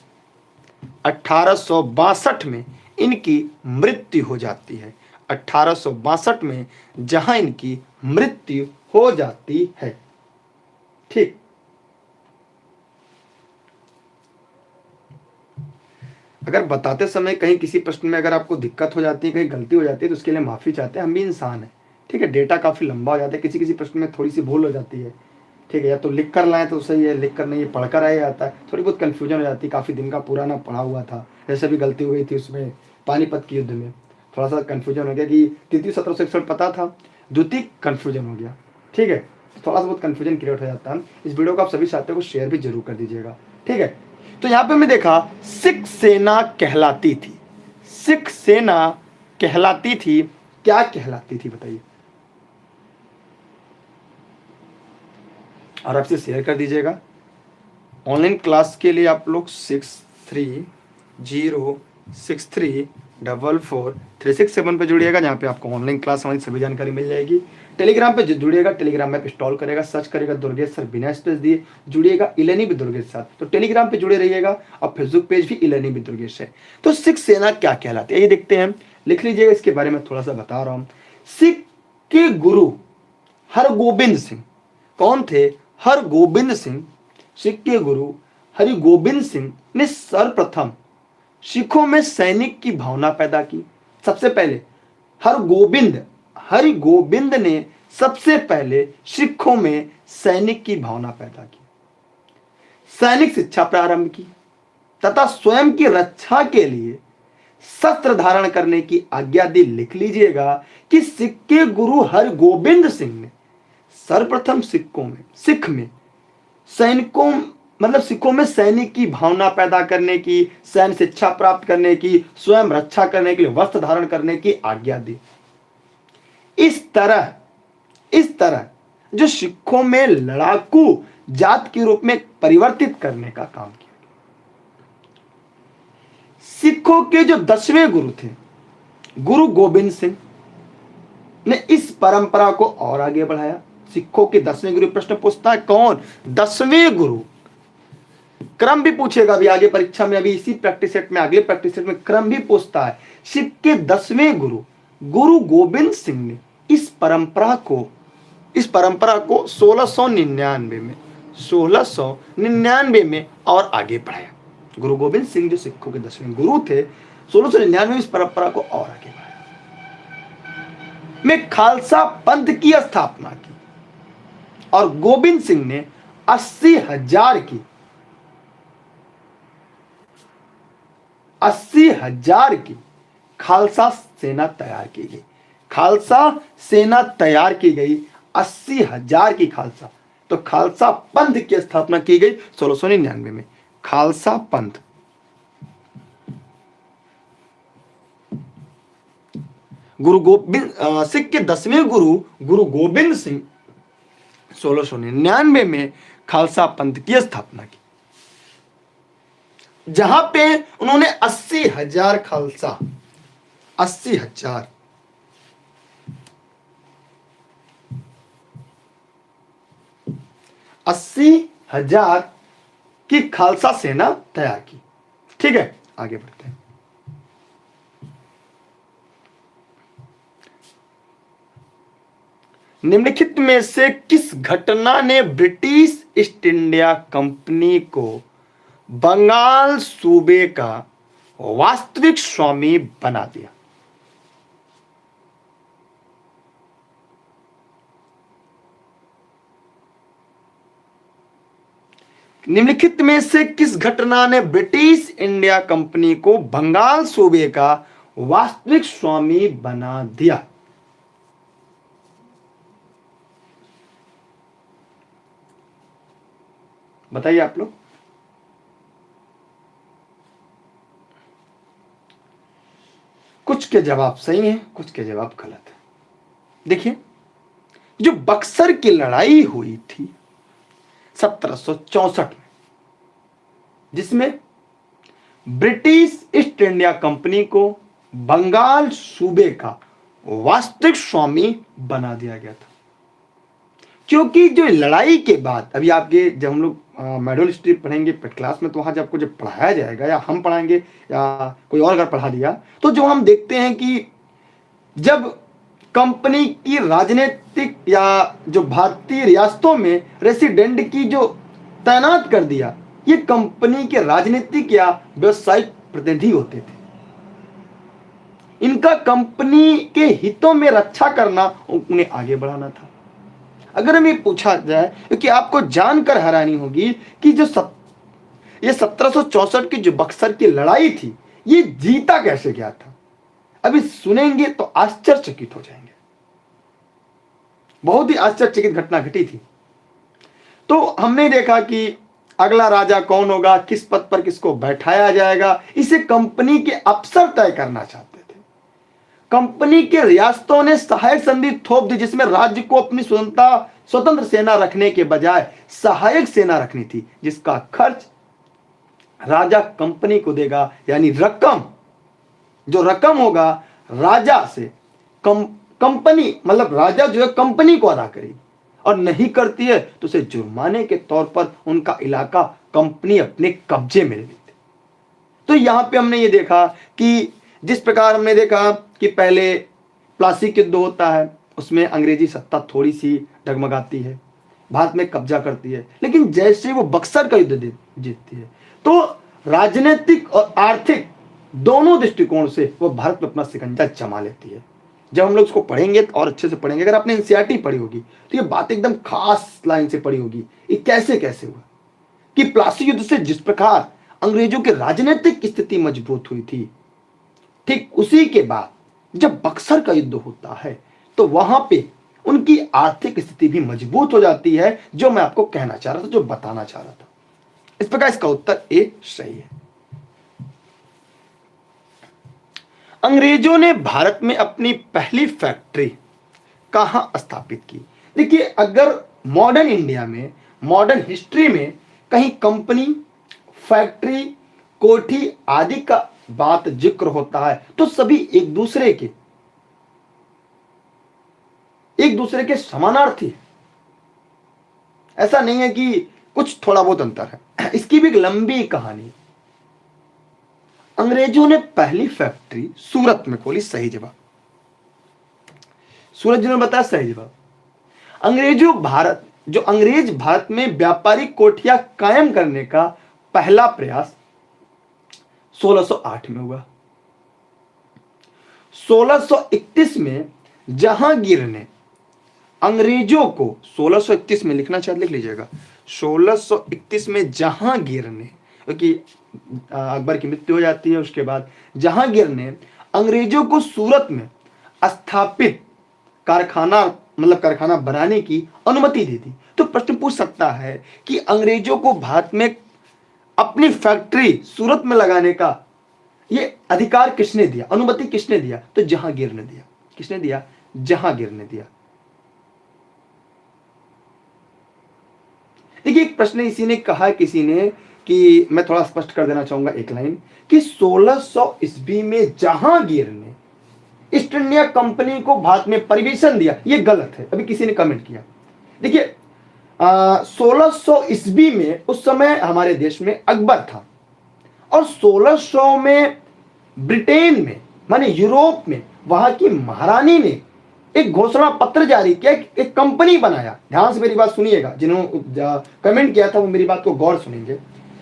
1862 में इनकी मृत्यु हो जाती है। 1862 में जहां इनकी मृत्यु हो जाती है। ठीक, अगर बताते समय कहीं किसी प्रश्न में अगर आपको दिक्कत हो जाती है, कहीं गलती हो जाती है, तो उसके लिए माफी चाहते हैं, हम भी इंसान हैं। ठीक है, डेटा काफी लंबा हो जाता है, किसी किसी प्रश्न में थोड़ी सी भूल हो जाती है। ठीक है, या तो लिख कर लाएं तो सही है, लिख कर नहीं पढ़कर आया जाता है, थोड़ी बहुत कन्फ्यूजन हो जाती है, काफी दिन का पुराना पढ़ा हुआ था, जैसे भी गलती हो गई थी उसमें पानीपत के युद्ध में, थोड़ा सा कन्फ्यूजन हो गया कि तृतीय 1761 पता था, द्वितीय कन्फ्यूजन हो गया। ठीक है, थोड़ा सा बहुत कन्फ्यूजन क्रिएट हो जाता है। इस वीडियो को आप सभी साथियों को शेयर भी जरूर कर दीजिएगा। ठीक है, तो यहां पे हमने देखा सिख सेना कहलाती थी। सिख सेना कहलाती थी, क्या कहलाती थी बताइए, और आपसे शेयर कर दीजिएगा। ऑनलाइन क्लास के लिए आप लोग 6306344367 पे जुड़िएगा, जहाँ पे आपको ऑनलाइन क्लास हमारी सभी जानकारी मिल जाएगी। टेलीग्राम पे जुड़िएगा, टेलीग्राम ऐप इंस्टॉल करेगा, सर्च करेगा दुर्गेश सर बिना स्पेस दिए, जुड़िएगा इलेनी भी दुर्गेश साथ, तो टेलीग्राम पे जुड़े रहिएगा, और फेसबुक पेज भी इलेनी भी दुर्गेश है। तो सिख सेना क्या कहलाती है ये देखते हैं, लिख लीजिएगा, इसके बारे में थोड़ा सा बता रहा हूँ। सिख के गुरु हरगोबिंद सिंह कौन थे? हरगोबिंद सिंह। सिख के गुरु हरि गोबिंद सिंह ने सर्वप्रथम सिखों में सैनिक की भावना पैदा की। सबसे पहले हरि गोबिंद ने सबसे पहले सिखों में सैनिक की भावना पैदा की, सैनिक शिक्षा प्रारंभ की, तथा स्वयं की रक्षा के लिए शस्त्र धारण करने की आज्ञा दी। लिख लीजिएगा कि सिख के गुरु हरगोबिंद सिंह ने सर्वप्रथम सिख में सैनिकों मतलब सिखों में सैनिक की भावना पैदा करने की, सैन्य शिक्षा प्राप्त करने की, स्वयं रक्षा करने के लिए वस्त्र धारण करने की आज्ञा दी। इस तरह जो सिखों में लड़ाकू जात के रूप में परिवर्तित करने का काम किया। सिखों के जो 10वें गुरु थे, गुरु गोबिंद सिंह ने इस परंपरा को और आगे बढ़ाया। सिखों के 10वें गुरु, प्रश्न पूछता है कौन? 10वें गुरु। क्रम भी पूछेगा अभी आगे परीक्षा में, अभी इसी प्रैक्टिस सेट में, अगले प्रैक्टिस सेट में क्रम भी पूछता है। सिख के 10वें गुरु गुरु गोबिंद सिंह ने इस परंपरा को 1699 में और आगे बढ़ाया। गुरु गोबिंद सिंह जो सिखों के 10वें गुरु थे, 1699 में इस परंपरा को और आगे बढ़ाया, में खालसा पंथ की स्थापना की, और गोबिंद सिंह ने 80,000 की खालसा सेना तैयार की गई। खालसा सेना तैयार की गई, 80,000 की खालसा। तो खालसा पंथ की स्थापना की गई 1699 में। खालसा पंथ, सिख के 10वें गुरु गुरु गोबिंद सिंह 1699 में खालसा पंथ की स्थापना की, जहां पे उन्होंने 80,000 खालसा 80,000 की खालसा सेना तैयार की। ठीक है, आगे बढ़ते हैं। निम्नलिखित में से किस घटना ने ब्रिटिश ईस्ट इंडिया कंपनी को बंगाल सूबे का वास्तविक स्वामी बना दिया? निम्नलिखित में से किस घटना ने ब्रिटिश इंडिया कंपनी को बंगाल सूबे का वास्तविक स्वामी बना दिया? बताइए आप लोग। कुछ के जवाब सही हैं, कुछ के जवाब गलत है। देखिए, जो बक्सर की लड़ाई हुई थी 1764 में, जिसमें ब्रिटिश ईस्ट इंडिया कंपनी को बंगाल सूबे का वास्तविक स्वामी बना दिया गया था। क्योंकि जो लड़ाई के बाद अभी आपके जब हम लोग मेडल हिस्ट्री पढ़ेंगे क्लास में, तो वहाँ जब आपको जब पढ़ाया जाएगा या हम पढ़ाएंगे या कोई और अगर पढ़ा दिया, तो जो हम देखते हैं कि जब कंपनी की राजनीतिक या जो भारतीय रियासतों में रेसिडेंट की जो तैनात कर दिया, ये कंपनी के राजनीतिक या व्यवसायिक प्रतिनिधि होते थे। इनका कंपनी के हितों में रक्षा करना, उन्हें आगे बढ़ाना था। अगर हमें पूछा जाए, क्योंकि आपको जानकर हैरानी होगी कि जो ये 1764 की जो बक्सर की लड़ाई थी, ये जीता कैसे गया था। अभी सुनेंगे तो आश्चर्यचकित हो जाएंगे। बहुत ही आश्चर्यचकित घटना घटी थी। तो हमने देखा कि अगला राजा कौन होगा, किस पद पर किसको बैठाया जाएगा, इसे कंपनी के अफसर तय करना चाहते थे। कंपनी के रियासतों ने सहायक संधि थोप दी, जिसमें राज्य को अपनी स्वतंत्र सेना रखने के बजाय सहायक सेना रखनी थी, जिसका खर्च राजा कंपनी को देगा। यानी रकम, जो रकम होगा राजा से कंपनी, मतलब राजा जो है कंपनी को अदा करेगी, और नहीं करती है तो उसे जुर्माने के तौर पर उनका इलाका कंपनी अपने कब्जे में ले लेती। तो यहां पे हमने ये देखा कि जिस प्रकार हमने देखा कि पहले प्लासी युद्ध होता है, उसमें अंग्रेजी सत्ता थोड़ी सी डगमगाती है, भारत में कब्जा करती है, लेकिन जैसे वो बक्सर का युद्ध जीतती है, तो राजनीतिक और आर्थिक दोनों दृष्टिकोण से वो भारत में अपना शिकंजा जमा लेती है। जब हम लोग इसको पढ़ेंगे और अच्छे से पढ़ेंगे, अगर आपने एनसीईआरटी पढ़ी होगी तो ये बात एकदम खास लाइन से पढ़ी होगी। ये कैसे कैसे हुआ कि प्लासी युद्ध से जिस प्रकार अंग्रेजों की राजनीतिक स्थिति मजबूत हुई थी, ठीक उसी के बाद जब बक्सर का युद्ध होता है तो वहां पे उनकी आर्थिक स्थिति भी मजबूत हो जाती है, जो मैं आपको कहना चाह रहा था, जो बताना चाह रहा था। इस प्रकार इसका उत्तर ए सही है। अंग्रेजों ने भारत में अपनी पहली फैक्ट्री कहां स्थापित की। देखिए, अगर मॉडर्न इंडिया में, मॉडर्न हिस्ट्री में कहीं कंपनी, फैक्ट्री, कोठी आदि का बात जिक्र होता है तो सभी एक दूसरे के समानार्थी। ऐसा नहीं है कि कुछ थोड़ा बहुत अंतर है, इसकी भी एक लंबी कहानी। अंग्रेजों ने पहली फैक्ट्री सूरत में खोली, सही जवाब। सूरज जी ने बताया सही जवाब। अंग्रेज भारत में व्यापारिक कोठियां कायम करने का पहला प्रयास 1608 में हुआ। 1631 में जहांगीर ने अंग्रेजों को, 1631 में लिखना चाहते लिख लीजिएगा, 1631 में जहांगीर ने, क्योंकि अकबर की मृत्यु हो जाती है, उसके बाद जहांगीर ने अंग्रेजों को सूरत में स्थापित कारखाना बनाने की अनुमति दे दी। तो प्रश्न पूछ सकता है कि अंग्रेजों को भारत में अपनी फैक्ट्री सूरत में लगाने का ये अधिकार किसने दिया, अनुमति किसने दिया? तो जहांगीर ने दिया। किसने दिया? जहांगीर ने दिया। देखिए, एक प्रश्न इसी ने कहा, किसी ने, कि मैं थोड़ा स्पष्ट कर देना चाहूंगा एक लाइन, कि 1600 ईस्वी में जहांगीर ने ईस्ट इंडिया कंपनी को भारत में परिवेशन दिया, ये गलत है। अभी किसी ने कमेंट किया। देखिए, 1600 ईस्वी में उस समय हमारे देश में अकबर था, और 1600 में ब्रिटेन में, माने यूरोप में, वहां की महारानी ने एक घोषणा पत्र जारी किया, एक कंपनी बनाया। ध्यान से मेरी बात सुनिएगा, जिन्होंने कमेंट किया था वो मेरी बात को गौर सुनेंगे।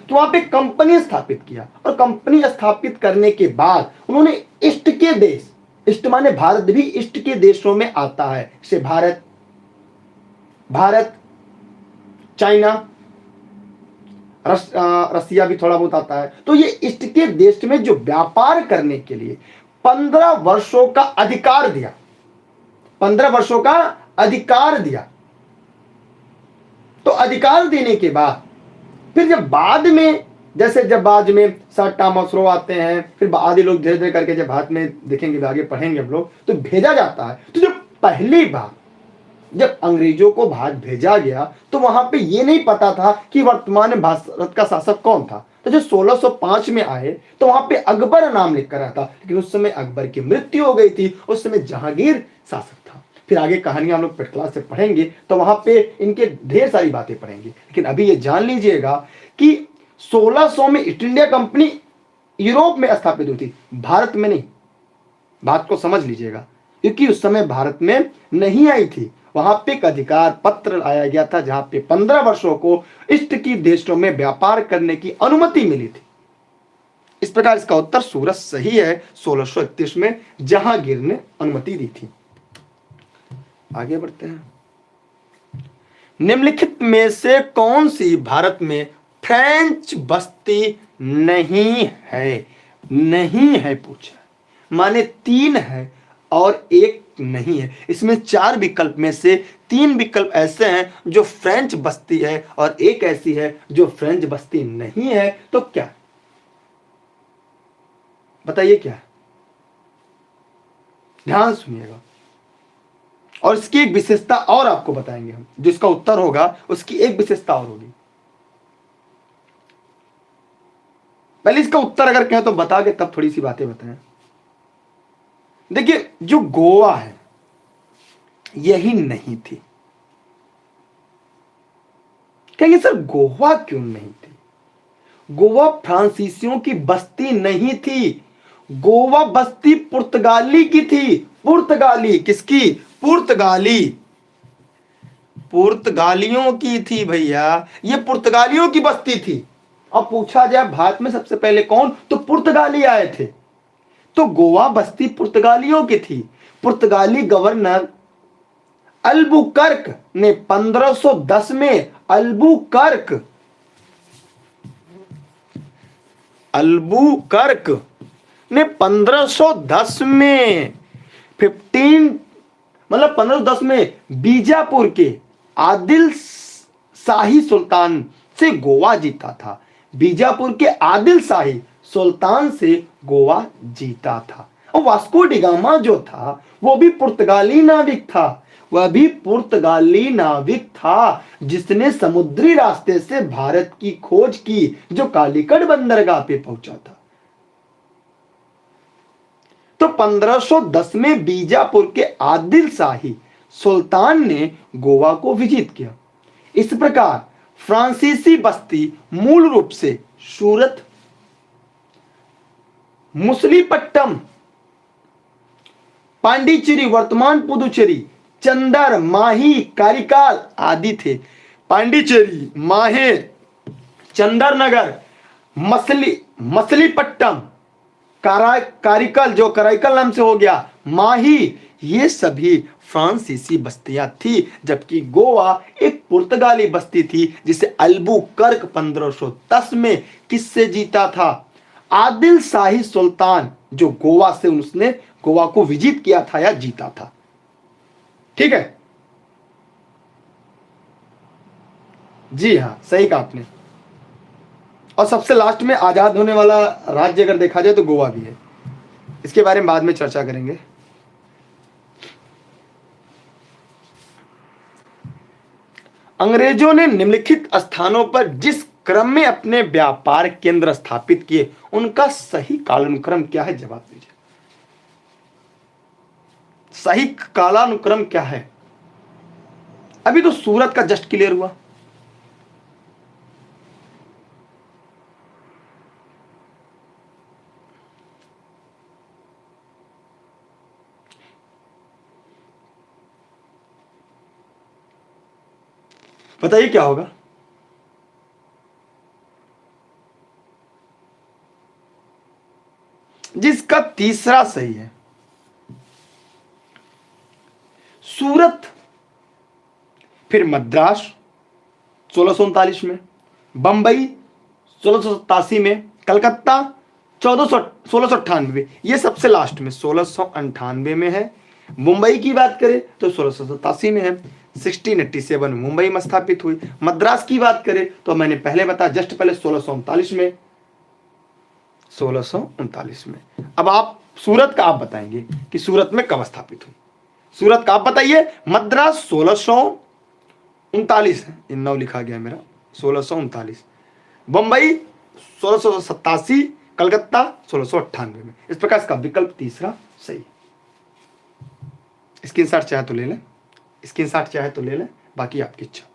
तो वहां पे कंपनी स्थापित किया, और कंपनी स्थापित करने के बाद उन्होंने ईस्ट के देश, ईस्ट माने भारत भी ईस्ट के देशों में आता है, जैसे भारत, चाइना, रसिया भी थोड़ा बहुत आता है। तो ये ईस्ट के देश में जो व्यापार करने के लिए 15 वर्षों का अधिकार दिया, 15 वर्षों का अधिकार दिया। तो अधिकार देने के बाद फिर जब बाद में, जैसे जब बाद में सर टॉमस रो आते हैं, फिर आदि लोग धीरे धीरे करके जब भारत में देखेंगे, आगे पढ़ेंगे हम लोग, तो भेजा जाता है। तो जब पहली बार जब अंग्रेजों को भारत भेजा गया तो वहां पे ये नहीं पता था कि वर्तमान में भारत का शासक कौन था। तो जो 1605 में आए तो वहां पे अकबर नाम लिख कर आता, लेकिन उस समय अकबर की मृत्यु हो गई थी, उस समय जहांगीर शासक था। फिर आगे कहानियां हम लोग पेट क्लास से पढ़ेंगे तो वहां पे इनके ढेर सारी बातें पढ़ेंगे। लेकिन अभी ये जान लीजिएगा कि 1600 में ईस्ट इंडिया कंपनी यूरोप में स्थापित हुई थी, भारत में नहीं। बात को समझ लीजिएगा, क्योंकि उस समय भारत में नहीं आई थी। वहां पे एक अधिकार पत्र लाया गया था जहां पे 15 वर्षों को ईस्ट की देशों में व्यापार करने की अनुमति मिली थी। इस प्रकार इसका उत्तर सूरत सही है। 1631 में जहांगीर ने अनुमति दी थी। आगे बढ़ते हैं। निम्नलिखित में से कौन सी भारत में फ्रेंच बस्ती नहीं है? नहीं है पूछा, माने 3 है और 1 नहीं है। इसमें 4 विकल्प में से 3 विकल्प ऐसे हैं जो फ्रेंच बस्ती है और 1 ऐसी है जो फ्रेंच बस्ती नहीं है। तो क्या बताइए, क्या है? ध्यान सुनिएगा और इसकी एक विशेषता और आपको बताएंगे हम। जिसका उत्तर होगा उसकी एक विशेषता और होगी। पहले इसका उत्तर अगर कहें तो बता के तब थोड़ी सी बातें बताएं। देखिए, जो गोवा है यही नहीं थी। कहेंगे सर गोवा क्यों नहीं थी? गोवा फ्रांसीसियों की बस्ती नहीं थी। गोवा बस्ती पुर्तगाली की थी। पुर्तगाली किसकी? पुर्तगाली, पुर्तगालियों की थी भैया। ये पुर्तगालियों की बस्ती थी। अब पूछा जाए भारत में सबसे पहले कौन, तो पुर्तगाली आए थे। तो गोवा बस्ती पुर्तगालियों की थी। पुर्तगाली गवर्नर अल्बुकर्क ने 1510 में अल्बुकर्क ने 1510 में 1510 में बीजापुर के आदिल शाही सुल्तान से गोवा जीता था। बीजापुर के आदिल शाही सुल्तान से गोवा जीता था। और वास्को डिगामा जो था वो भी पुर्तगाली नाविक था। वह भी पुर्तगाली नाविक था जिसने समुद्री रास्ते से भारत की खोज की, जो कालीकट बंदरगाह पे पहुंचा था। तो 1510 में बीजापुर के आदिल शाही सुल्तान ने गोवा को विजित किया। इस प्रकार फ्रांसीसी बस्ती मूल रूप से सूरत, मुसलीपट्टम, पांडिचेरी वर्तमान पुदुचेरी, चंदर, माही, कारिकाल आदि थे। पांडिचेरी, माहे, चंदरनगर, मसलीपट्टम, कारिकल जो कराइकल नाम से हो गया, माही, ये सभी फ्रांसीसी बस्तियां थी। जबकि गोवा एक पुर्तगाली बस्ती थी जिसे अल्बुकर्क 1510 में किससे जीता था? आदिल शाही सुल्तान, जो गोवा से उसने गोवा को विजिट किया था या जीता था। ठीक है जी, हां सही कहा आपने। और सबसे लास्ट में आजाद होने वाला राज्य अगर देखा जाए तो गोवा भी है। इसके बारे में बाद में चर्चा करेंगे। अंग्रेजों ने निम्नलिखित स्थानों पर जिस क्रम में अपने व्यापार केंद्र स्थापित किए उनका सही कालानुक्रम क्या है? जवाब दीजिए। सही कालानुक्रम क्या है? अभी तो सूरत का जस्ट क्लियर हुआ। बताइए क्या होगा? जिसका तीसरा सही है। सूरत, फिर मद्रास 1639 में, बंबई 1687 में, कलकत्ता 1698, ये सबसे लास्ट में 1698 में है। मुंबई की बात करें तो 1687 में है। 1687 में मुंबई में स्थापित हुई। मद्रास की बात करें तो मैंने पहले बताया जस्ट पहले 1639 में, 1639 में। अब आप सूरत का आप बताएंगे कि सूरत में कब स्थापित हुई। सूरत का आप बताइए। मद्रास 1639 है, इन 9 लिखा गया मेरा, 1639। बंबई 1687, कलकत्ता 1698 में। इस प्रकार इसका विकल्प तीसरा सही। स्क्रीनशॉट चाहे तो ले लें, स्क्रीनशॉट चाहे तो ले लें, बाकी आपकी इच्छा।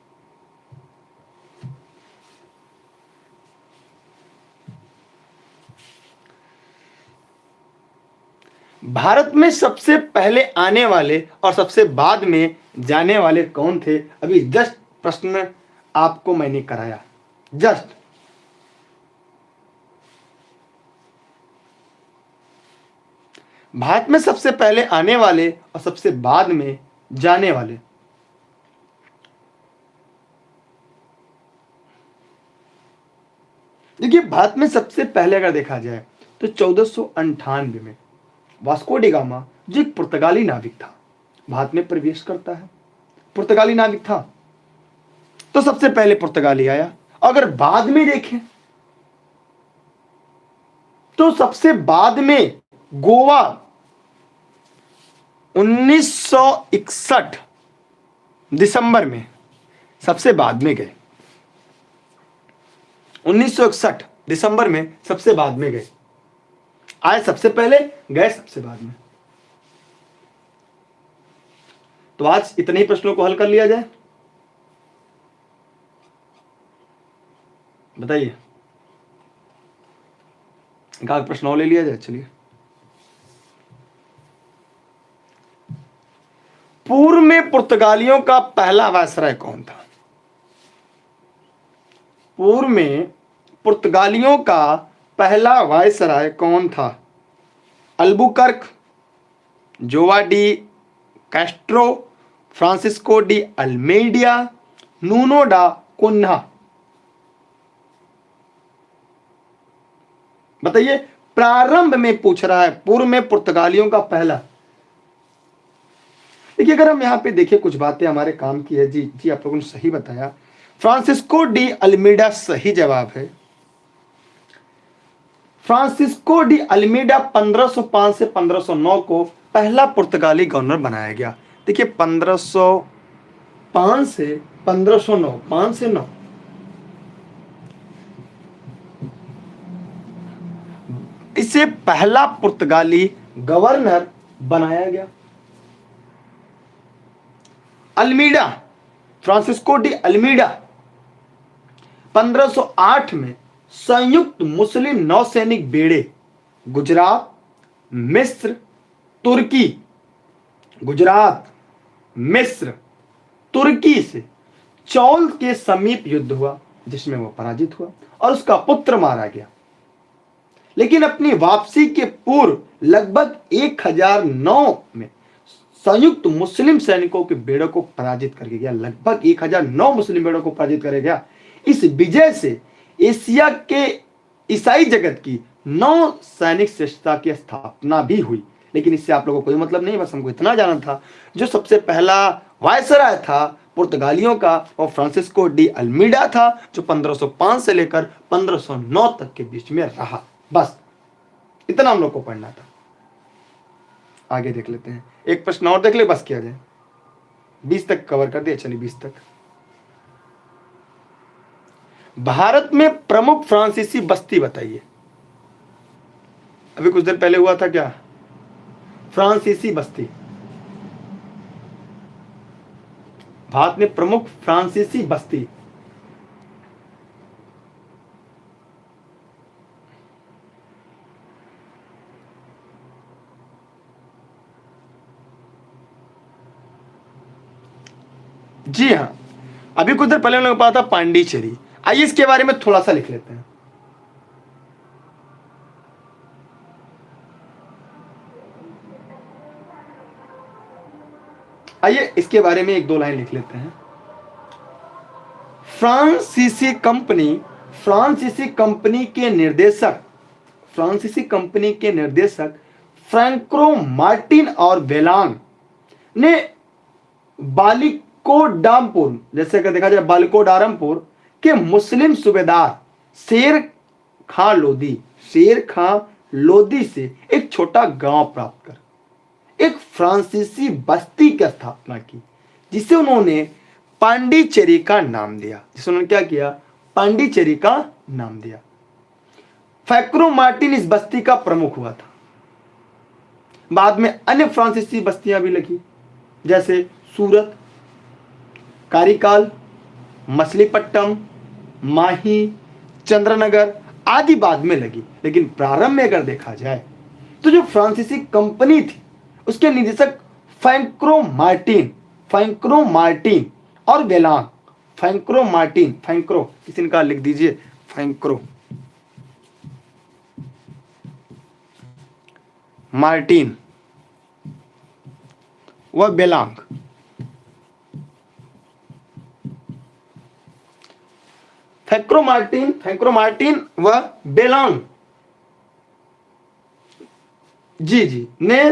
भारत में सबसे पहले आने वाले और सबसे बाद में जाने वाले कौन थे? अभी जस्ट प्रश्न आपको मैंने कराया, जस्ट। भारत में सबसे पहले आने वाले और सबसे बाद में जाने वाले, देखिए भारत में सबसे पहले अगर देखा जाए तो 1498 में वास्को डी गामा, जो एक पुर्तगाली नाविक था, भारत में प्रवेश करता है। पुर्तगाली नाविक था तो सबसे पहले पुर्तगाली आया। अगर बाद में देखें तो सबसे बाद में गोवा 1961 दिसंबर में सबसे बाद में गए। 1961 दिसंबर में सबसे बाद में गए। आए सबसे पहले, गए सबसे बाद में। तो आज इतने ही प्रश्नों को हल कर लिया जाए। बताइए, एक प्रश्न और ले लिया जाए। चलिए, पूर्व में पुर्तगालियों का पहला वायसराय कौन था? पूर्व में पुर्तगालियों का पहला वायसराय कौन था? Albuquerque, Joao de Castro, Francisco de Almeida, Nuno da Cunha. बताइए, प्रारंभ में पूछ रहा है, पूर्व में पुर्तगालियों का पहला। देखिए, अगर हम यहां पे देखें, कुछ बातें हमारे काम की है। जी आप लोगों ने सही बताया, फ्रांसिस्को डी अल्मेडा सही जवाब है। फ्रांसिस्को डी अल्मेडा 1505 से 1509 को पहला पुर्तगाली गवर्नर बनाया गया। देखिए, 1505 से 1509, 5 से 9, इसे पहला पुर्तगाली गवर्नर बनाया गया। अल्मीडा, फ्रांसिस्को डी अल्मीडा 1508 में संयुक्त मुस्लिम नौसैनिक बेड़े गुजरात, मिस्र, तुर्की, गुजरात, मिस्र, तुर्की से चौल के समीप युद्ध हुआ, जिसमें वह पराजित हुआ और उसका पुत्र मारा गया। लेकिन अपनी वापसी के पूर्व लगभग 1009 में संयुक्त मुस्लिम सैनिकों के बेड़ों को पराजित करके गया। लगभग 1009 मुस्लिम बेड़ों को पराजित कर गया। इस विजय से एशिया के ईसाई जगत की 9 सैनिक श्रेष्ठता की स्थापना भी हुई। लेकिन इससे आप लोगों को कोई मतलब नहीं, बस हमको इतना जानना था, जो सबसे पहला वायसराय था पुर्तगालियों का, और फ्रांसिस्को डी अल्मीडा था, जो 1505 से लेकर 1509 तक के बीच में रहा। बस इतना हम लोग को पढ़ना था। आगे देख लेते हैं, एक प्रश्न और देख ले, बस किया जाए। 20 तक कवर कर दिया। चलिए 20 तक। भारत में प्रमुख फ्रांसीसी बस्ती बताइए। अभी कुछ देर पहले हुआ था क्या? फ्रांसीसी बस्ती। भारत में प्रमुख फ्रांसीसी बस्ती। जी हाँ, अभी कुछ देर पहले हम लोग पढ़ा था पांडिचेरी। आइए इसके बारे में थोड़ा सा लिख लेते हैं। आइए इसके बारे में एक दो लाइन लिख लेते हैं। फ्रांसीसी कंपनी के निर्देशक फ्रैंको मार्टिन और बेलांग ने बालिकोडामपुर, जैसे अगर देखा जाए बालिकोडारमपुर के मुस्लिम सूबेदार शेर खां लोदी से एक छोटा गांव प्राप्त कर एक फ्रांसीसी बस्ती की स्थापना की, जिसे उन्होंने पांडिचेरी का नाम दिया। क्या किया? पांडिचेरी का नाम दिया। फ्रैंको मार्टिन इस बस्ती का प्रमुख हुआ था। बाद में अन्य फ्रांसीसी बस्तियां भी लगी। जैसे सूरत, कारिकाल, मछलीपट्टनम, माही, चंद्रनगर आदि बाद में लगी। लेकिन प्रारंभ में अगर देखा जाए तो जो फ्रांसीसी कंपनी थी उसके निदेशक फैंक्रो मार्टिन और बेलांग, फैंक्रो किसी ने कहा लिख दीजिए, फैंक्रो मार्टिन व बेलांग। फैंक्रो मार्टिन व बेलांग जी ने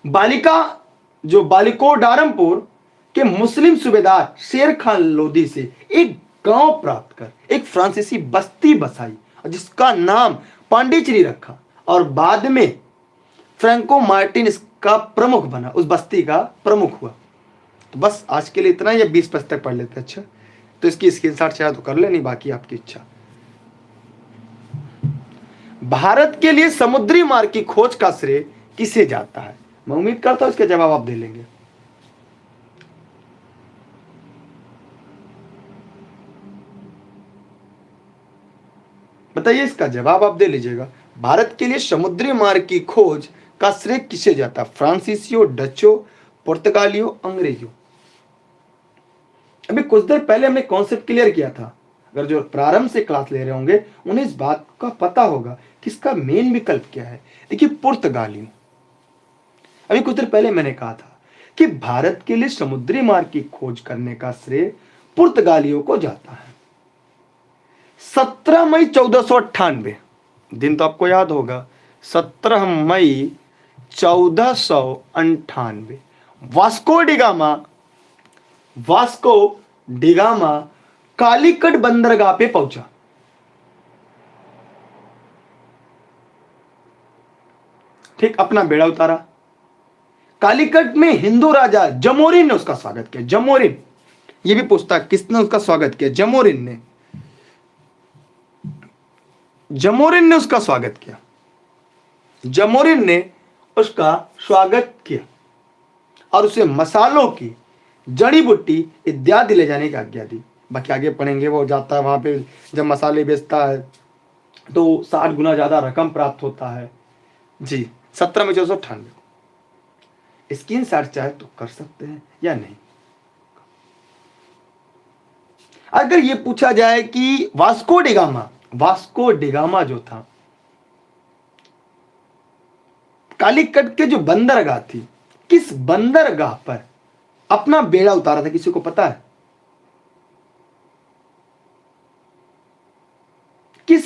बालिको डारमपुर के मुस्लिम सूबेदार शेर खान लोदी से एक गांव प्राप्त कर एक फ्रांसीसी बस्ती बसाई जिसका नाम पांडिचेरी रखा, और बाद में फ्रैंको मार्टिन इसका प्रमुख बना, उस बस्ती का प्रमुख हुआ। तो बस आज के लिए इतना, या 20 तक पढ़ लेते। अच्छा, तो इसकी स्क्रीनशॉट चाहे तो कर ले, नहीं बाकी आपकी इच्छा। भारत के लिए समुद्री मार्ग की खोज का श्रेय किसे जाता है? मैं उम्मीद करता हूं इसके जवाब आप दे लेंगे। बताइए, इसका जवाब आप दे लीजिएगा। भारत के लिए समुद्री मार्ग की खोज का श्रेय किसे जाता? फ्रांसीसियों, डचों, पुर्तगालियों, अंग्रेजों? अभी कुछ देर पहले हमने कॉन्सेप्ट क्लियर किया था। अगर जो प्रारंभ से क्लास ले रहे होंगे उन्हें इस बात का पता होगा कि इसका मेन विकल्प क्या है। देखिए, पुर्तगालियों। अभी कुछ देर पहले मैंने कहा था कि भारत के लिए समुद्री मार्ग की खोज करने का श्रेय पुर्तगालियों को जाता है। 17 मई 1498, दिन तो आपको याद होगा, 17 मई 1498 वास्को डिगामा कालीकट बंदरगाह पे पहुंचा। ठीक, अपना बेड़ा उतारा। कालीकट में हिंदू राजा जमोरिन ने उसका स्वागत किया। जमोरिन, ये भी पूछता किसने उसका स्वागत किया? जमोरिन ने उसका स्वागत किया। जमोरिन ने उसका स्वागत किया और उसे मसालों की, जड़ी बूटी इत्यादि ले जाने की आज्ञा दी। बाकी आगे पढ़ेंगे। वो जाता है वहां पे, जब मसाले बेचता है तो 60 गुना ज्यादा रकम प्राप्त होता है। जी, 17 मई 1498। स्क्रीन शॉट चाहे तो कर सकते हैं या नहीं। अगर ये पूछा जाए कि वास्को डिगामा जो था, कालीकट के जो बंदरगाह थी, किस बंदरगाह पर अपना बेड़ा उतारा था? किसी को पता है? किस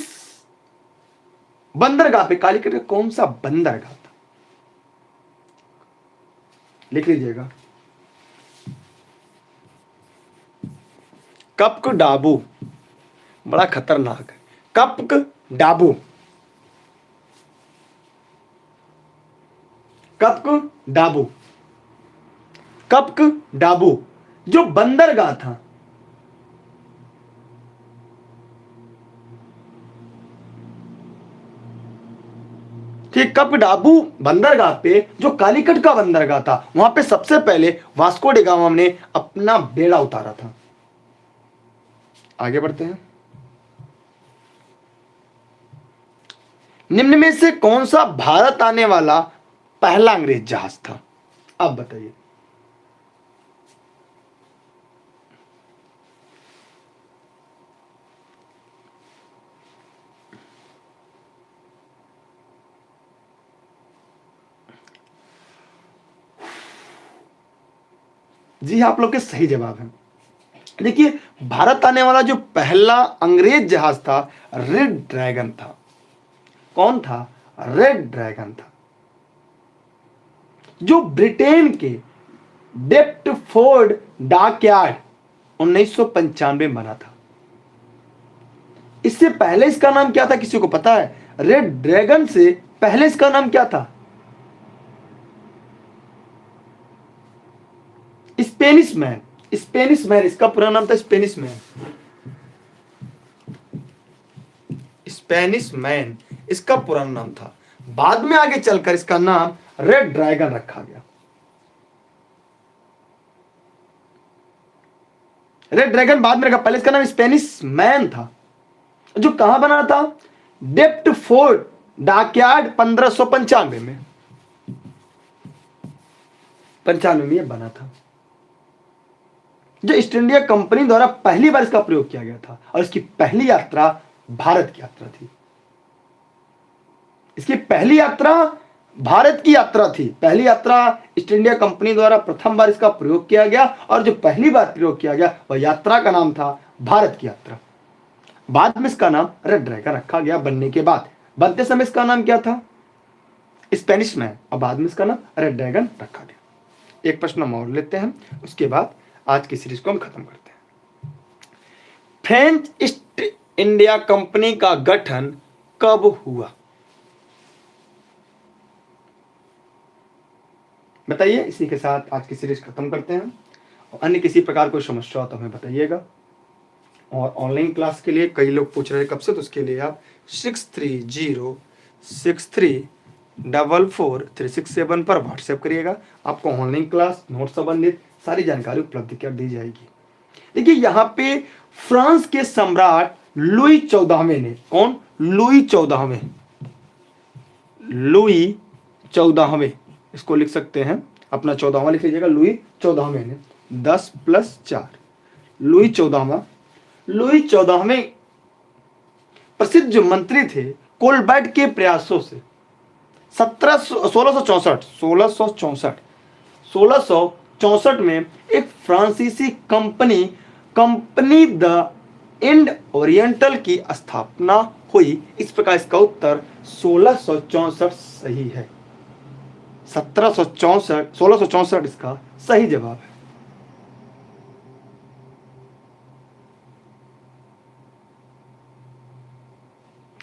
बंदरगाह पे? कालीकट का कौन सा बंदरगाह था? लिख लीजिएगा। कप्क डाबू, बड़ा खतरनाक है। कप्क डाबू, कप्क डाबू जो बंदरगाह था, ठीक, कप्क डाबू बंदरगाह पे जो कालीकट का बंदरगाह था, वहां पे सबसे पहले वास्को डी गामा ने अपना बेड़ा उतारा था। आगे बढ़ते हैं। निम्न में से कौन सा भारत आने वाला पहला अंग्रेज जहाज था? अब बताइए। जी, आप लोग के सही जवाब है। देखिए, भारत आने वाला जो पहला अंग्रेज जहाज था, रेड ड्रैगन था। कौन था? रेड ड्रैगन था, जो ब्रिटेन के डेप्टफोर्ड डॉकयार्ड 1995 बना था। इससे पहले इसका नाम क्या था? किसी को पता है? रेड ड्रैगन से पहले इसका नाम क्या था? स्पेनिश मैन इसका पूरा नाम था। स्पेनिश मैन इसका पूरा नाम था। बाद में आगे चलकर इसका नाम रेड ड्रैगन रखा गया। रेड ड्रैगन बाद में रखा, पहले इसका नाम स्पेनिश मैन था, जो कहां बना था, डेप्ट फोर्ट डॉकयार्ड 1595 में, 95 में यह बना था, जो ईस्ट इंडिया कंपनी द्वारा पहली बार इसका प्रयोग किया गया था, और इसकी पहली यात्रा भारत की यात्रा थी। इसकी पहली यात्रा भारत की यात्रा थी, पहली यात्रा ईस्ट इंडिया कंपनी द्वारा प्रथम बार इसका प्रयोग किया गया, और जो पहली बार प्रयोग किया गया वह यात्रा का नाम था भारत की यात्रा। बाद में इसका नाम रेड ड्रैगन रखा गया, बनने के बाद, बनते समय इसका नाम क्या था, स्पेनिश मैन, और बाद में इसका नाम रेड ड्रैगन रखा गया। एक प्रश्न हम और लेते हैं, उसके बाद आज की सीरीज को हम खत्म करते हैं। फ्रेंच ईस्ट इंडिया कंपनी का गठन कब हुआ, बताइए। इसी के साथ आज की सीरीज खत्म करते हैं, और अन्य किसी प्रकार कोई समस्या हो तो हमें बताइएगा। और ऑनलाइन क्लास के लिए कई लोग पूछ रहे हैं कब से, तो उसके लिए आप 6306344367 पर व्हाट्सएप करिएगा, आपको ऑनलाइन क्लास नोट संबंधित सारी जानकारी उपलब्ध कर दी जाएगी। देखिए यहाँ पे फ्रांस के सम्राट लुई 14वें ने, कौन, लुई 14वें, लुई 14वें, इसको लिख सकते हैं अपना 14वां लिख लीजिएगा, लुई 14वें ने 10 + 4, लुई 14वां, लुई 14वें प्रसिद्ध जो मंत्री थे, कोलबर्ट के प्रयासों से 1664 में एक फ्रांसीसी कंपनी द इंड ओरिएंटल की स्थापना हुई। इस प्रकार इसका उत्तर 1664 सही है, 1664 इसका सही जवाब है।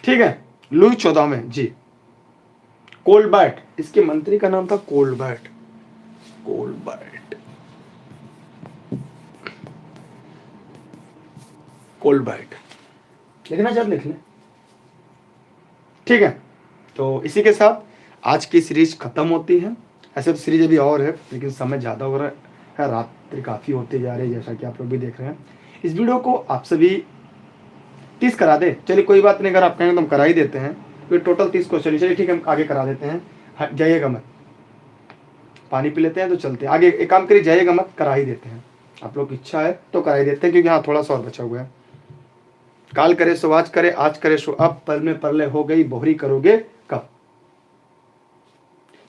ठीक है, लुई 14वें जी, कोलबर्ट, इसके मंत्री का नाम था कोलबर्ट, लिखना चाहते लिख लें। ठीक है, तो इसी के साथ आज की सीरीज खत्म होती है। ऐसे तो सीरीज अभी और है, लेकिन समय ज़्यादा हो रहा है, रात्रि काफ़ी होती जा रही है, जैसा कि आप लोग भी देख रहे हैं। इस वीडियो को आप सभी 30 करा दे, चलिए कोई बात नहीं, अगर आप कहेंगे तो हम करा ही देते हैं, तो टोटल 30 क्वेश्चन, चलिए ठीक है, हम आगे करा देते हैं। जाइएगा मत, पानी पी लेते हैं तो चलते हैं आगे। एक काम करिए, जाइएगा मत, करा ही देते हैं, आप लोग की इच्छा है तो करा ही देते हैं, क्योंकि हाँ थोड़ा सा और बचा हुआ है। काल करे सो आज करे, आज करे सो अब, पल में परले हो गई बोहरी, करोगे कब।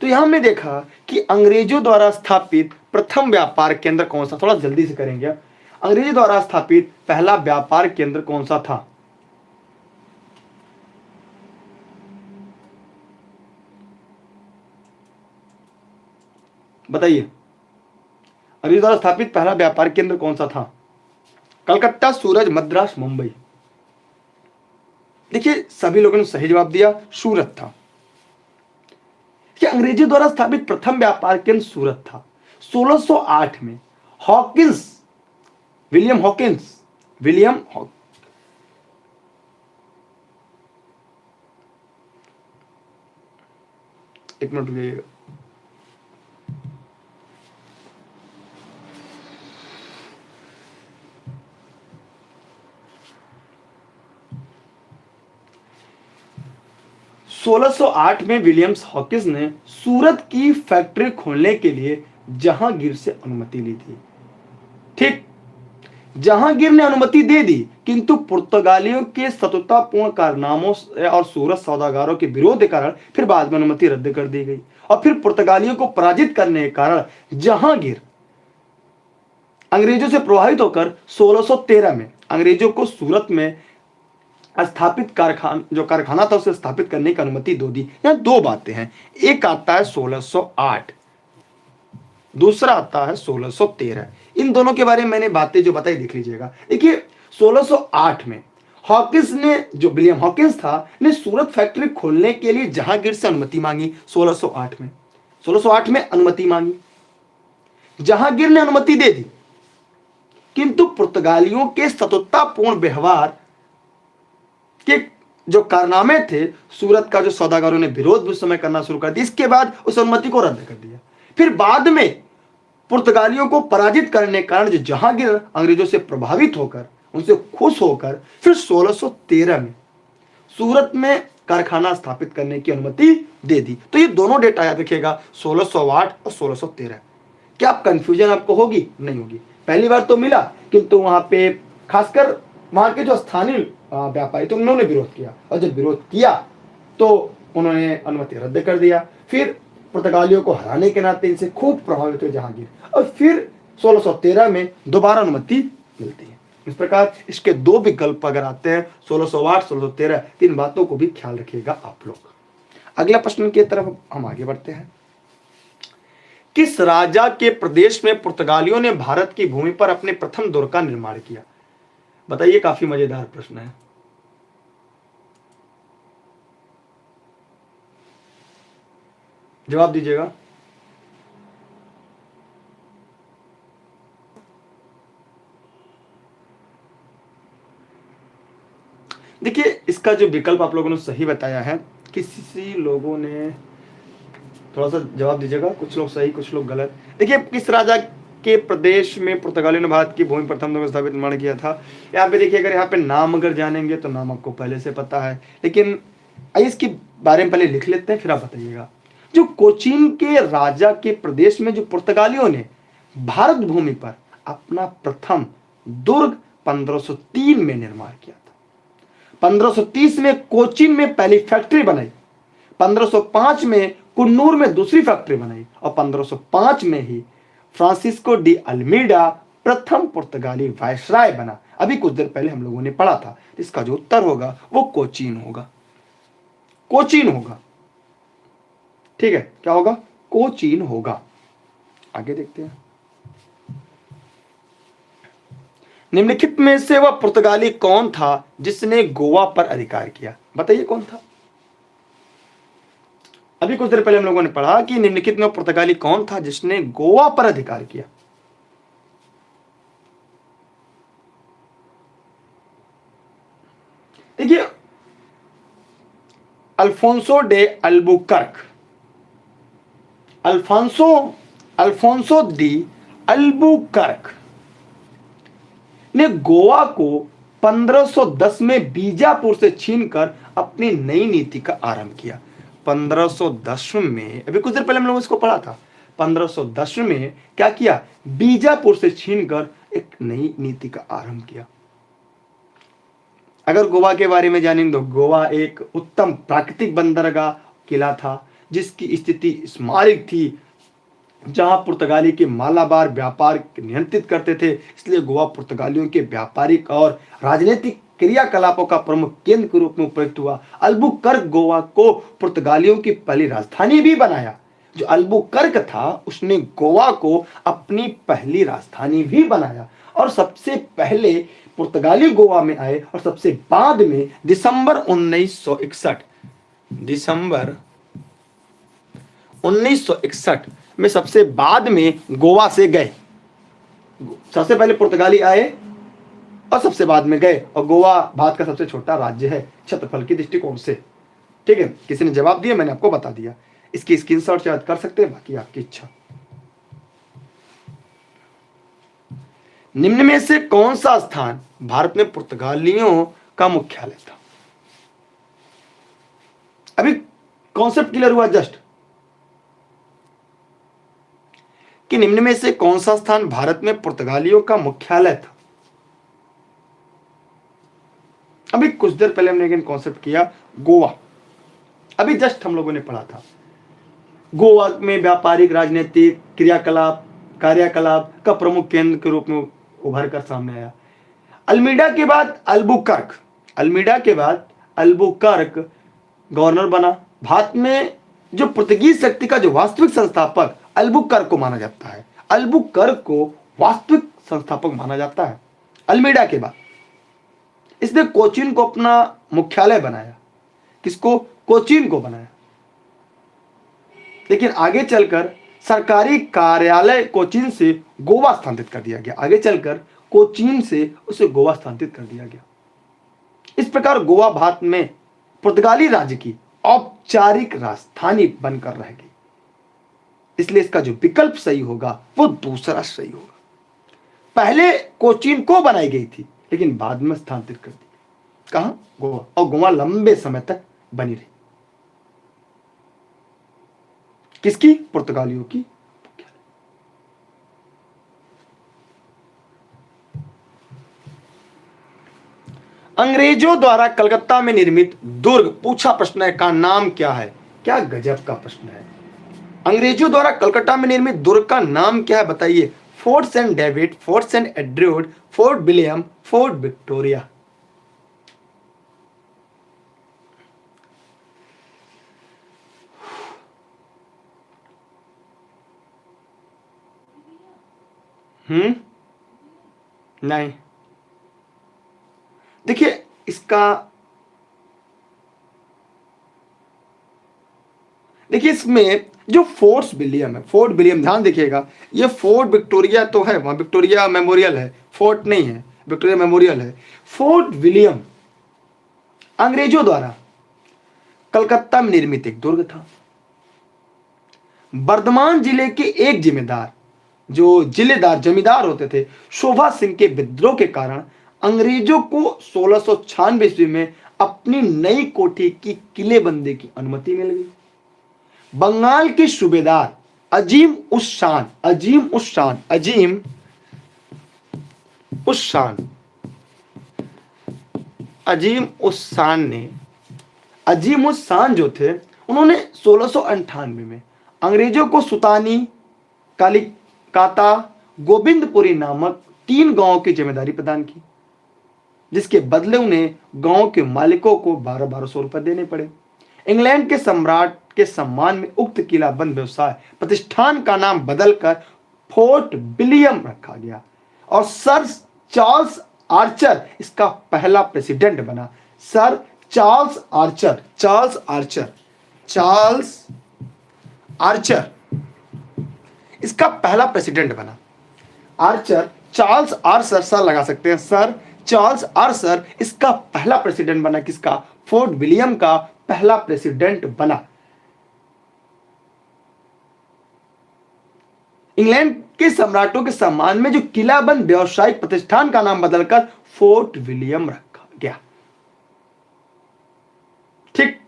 तो यहां हमने देखा कि अंग्रेजों द्वारा स्थापित प्रथम व्यापार केंद्र कौन सा, थोड़ा जल्दी से करेंगे। अंग्रेजों द्वारा स्थापित पहला व्यापार केंद्र कौन सा था, बताइए। अंग्रेजों द्वारा स्थापित पहला व्यापार केंद्र कौन सा था, कलकत्ता, सूरत, मद्रास, मुंबई। देखिए सभी लोगों ने सही जवाब दिया, सूरत था। कि अंग्रेजों द्वारा स्थापित प्रथम व्यापार केंद्र सूरत था। 1608 में विलियम एक मिनट रुकिएगा। (1608) में विलियम्स हॉकिंस ने सूरत की फैक्ट्री खोलने के लिए जहांगीर से अनुमति ली थी। ठीक, जहांगीर ने अनुमति दे दी, किंतु पुर्तगालियों के शत्रुतापूर्ण कारनामों और सूरत सौदागरों के विरोध के कारण फिर बाद में अनुमति रद्द कर दी गई, और फिर पुर्तगालियों को पराजित करने के कारण जहांगीर अंग्रेजों से प्रभावित होकर 1613 में अंग्रेजों को सूरत में स्थापित कारखाना था उसे स्थापित करने की अनुमति दो दी। यहां दो बातें हैं, एक आता है 1608, दूसरा आता है 1613। इन दोनों के बारे में मैंने बातें जो बताई देख लीजिएगा। देखिए 1608 में हॉकिंस ने, जो विलियम हॉकिंस था, ने सूरत फैक्ट्री खोलने के लिए जहांगीर से अनुमति मांगी। 1608 में अनुमति मांगी, जहांगीर ने अनुमति दे दी, किंतु पुर्तगालियों के शत्रुतापूर्ण व्यवहार के जो कारनामे थे, सूरत का जो सौदागरों ने विरोध उस समय करना शुरू कर दिया, इसके बाद उस अनुमति को रद्द कर दिया। फिर बाद में पुर्तगालियों को पराजित करने के कारण जो जहांगीर अंग्रेजों से प्रभावित होकर, उनसे खुश होकर फिर 1613 में सूरत में कारखाना स्थापित करने की अनुमति दे दी। तो ये दोनों डेटा याद रखिएगा, 1608 और 1613। क्या आप कंफ्यूजन आपको होगी? नहीं होगी। पहली बार तो मिला, किंतु वहां पे खासकर वहां के जो स्थानीय व्यापारी थे उन्होंने विरोध किया, और जब विरोध किया तो उन्होंने अनुमति रद्द कर दिया। फिर पुर्तगालियों को हराने के नाते इनसे खूब प्रभावित हुए जहांगीर, और फिर 1613 में दोबारा अनुमति मिलती है। इस प्रकार इसके दो विकल्प अगर आते हैं, 1608, 1613, इन बातों को भी ख्याल रखिएगा आप लोग। अगला प्रश्न की तरफ हम आगे बढ़ते हैं। किस राजा के प्रदेश में पुर्तगालियों ने भारत की भूमि पर अपने प्रथम दुर्ग का निर्माण किया? बताइए, काफी मजेदार प्रश्न है। जवाब दीजिएगा। देखिए, इसका जो विकल्प आप लोगों ने सही बताया है, किसी लोगों ने थोड़ा सा जवाब दीजिएगा, कुछ लोग सही कुछ लोग गलत। देखिए, किस राजा के प्रदेश में पुर्तगालियों ने भारत की भूमि प्रथम दुर्ग स्थापित निर्माण किया था? यहाँ पे देखिए, अगर यहाँ पे नाम अगर जानेंगे तो नाम आपको पहले से पता है, लेकिन आइए इसके बारे में पहले लिख लेते हैं, फिर आप बताइएगा। जो कोचीन के राजा के प्रदेश में जो पुर्तगालियों ने भारत भूमि पर अपना प्रथम दुर्ग 1503 में निर्माण किया था। 1530 में कोचीन में पहली फैक्ट्री बनाई, 1505 में कुन्नूर में दूसरी फैक्ट्री बनाई, और 1505 में ही फ्रांसिस्को डी अल्मीडा प्रथम पुर्तगाली वायसराय बना। अभी कुछ देर पहले हम लोगों ने पढ़ा था, इसका जो उत्तर होगा वो कोचीन होगा। कोचीन होगा, ठीक है, क्या होगा? कोचीन होगा। आगे देखते हैं। निम्नलिखित में से वह पुर्तगाली कौन था जिसने गोवा पर अधिकार किया? बताइए कौन था? अभी कुछ देर पहले हम लोगों ने पढ़ा कि निम्नलिखित में पुर्तगाली कौन था जिसने गोवा पर अधिकार किया। देखिए, Alfonso day Albuquerque, Alfonso de Albuquerque ने गोवा को 1510 में बीजापुर से छीनकर अपनी नई नीति का आरंभ किया। 1510 में, अभी कुछ देर पहले हम लोगों ने इसको पढ़ा था, 1510 में क्या किया? बीजापुर से छीनकर एक नई नीति का आरंभ किया। अगर गोवा के बारे में जानेंगे तो गोवा एक उत्तम प्राकृतिक बंदरगाह किला था, जिसकी स्थिति स्मारक थी, जहां पुर्तगाली के मालाबार व्यापार नियंत्रित करते थे। इसलिए गोवा पुर्तगालियों के व्यापारिक और राजनीतिक क्रियाकलापों का प्रमुख केंद्र के रूप में उपयुक्त हुआ। अल्बुकर्क गोवा को पुर्तगालियों की पहली राजधानी भी बनाया। जो अल्बुकर्क था उसने गोवा को अपनी पहली राजधानी भी बनाया, और सबसे पहले पुर्तगाली गोवा में आए, और सबसे बाद में दिसंबर 1961 में सबसे बाद में गोवा से गए। सबसे पहले पुर्तगाली आए और सबसे बाद में गए, और गोवा भारत का सबसे छोटा राज्य है क्षेत्रफल के दृष्टिकोण से। ठीक है, किसी ने जवाब दिया, मैंने आपको बता दिया। इसकी स्क्रीनशॉट याद कर सकते हैं, बाकी आपकी इच्छा। निम्न में से कौन सा स्थान भारत में पुर्तगालियों का मुख्यालय था? अभी कॉन्सेप्ट क्लियर हुआ जस्ट, कि निम्न में से कौन सा स्थान भारत में पुर्तगालियों का मुख्यालय था? अभी कुछ देर पहले हमने एक कॉन्सेप्ट किया, गोवा। अभी जस्ट हम लोगों ने पढ़ा था, गोवा में व्यापारिक राजनीतिक कार्यकलाप का प्रमुख केंद्र के रूप में उभर कर सामने आया। अल्मीडा के बाद अल्बुकर्क गवर्नर बना। भारत में जो पुर्तगीज शक्ति का जो वास्तविक संस्थापक अल्बुकर्क को माना जाता है, अल्बुकर्क को वास्तविक संस्थापक माना जाता है अल्मीडा के बाद। इसने कोचीन को अपना मुख्यालय बनाया। किसको? कोचीन को बनाया। लेकिन आगे चलकर सरकारी कार्यालय कोचीन से गोवा स्थानांतरित कर दिया गया। आगे चलकर कोचीन से उसे गोवा स्थानांतरित कर दिया गया। इस प्रकार गोवा भारत में पुर्तगाली राज्य की औपचारिक राजधानी बनकर रह गई। इसलिए इसका जो विकल्प सही होगा वो दूसरा सही होगा। पहले कोचीन को बनाई गई थी लेकिन बाद में स्थानांतरित कर दी। कहां? गोवा। और गोवा लंबे समय तक बनी रही। किसकी? पुर्तगालियों की। अंग्रेजों द्वारा कलकत्ता में निर्मित दुर्ग, पूछा प्रश्न है, का नाम क्या है? क्या गजब का प्रश्न है। अंग्रेजों द्वारा कलकत्ता में निर्मित दुर्ग का नाम क्या है बताइए? Fort saint David, fort saint Edward, fort William, fort Victoria. नहीं, देखिए इसका, देखिए इसमें जो फोर्ट विलियम है, फोर्ट विलियम ध्यान देखिएगा, ये फोर्ट विक्टोरिया तो है, वहां विक्टोरिया मेमोरियल है, फोर्ट नहीं है, विक्टोरिया मेमोरियल है। फोर्ट विलियम अंग्रेजों द्वारा कलकत्ता में निर्मित एक दुर्ग था। बर्धमान जिले के एक जिम्मेदार, जो जिलेदार जमींदार होते थे, शोभा सिंह के विद्रोह के कारण अंग्रेजों को 1696 ईस्वी में अपनी नई कोठी की किलेबंदी की अनुमति मिल गई। बंगाल के सूबेदार अजीम उस शान जो थे, उन्होंने 1698 में अंग्रेजों को सुतानी, कालिकाता, गोविंदपुरी नामक 3 गांवों की जिम्मेदारी प्रदान की, जिसके बदले उन्हें गांव के मालिकों को 1200 रुपए देने पड़े। इंग्लैंड के सम्राट के सम्मान में उक्त किलाबंद व्यवसाय प्रतिष्ठान का नाम बदलकर फोर्ट विलियम रखा गया और सर चार्ल्स आर्चर इसका पहला प्रेसिडेंट बना। सर चार्ल्स आर्चर इसका पहला प्रेसिडेंट बना। आर्चर, चार्ल्स आर्चर, सर लगा सकते हैं, सर चार्ल्स आर्चर इसका पहला प्रेसिडेंट बना। किसका? फोर्ट विलियम का पहला प्रेसिडेंट बना। इंग्लैंड के सम्राटों के सम्मान में जो किलाबंद व्यावसायिक प्रतिष्ठान का नाम बदलकर फोर्ट विलियम रखा गया। ठीक,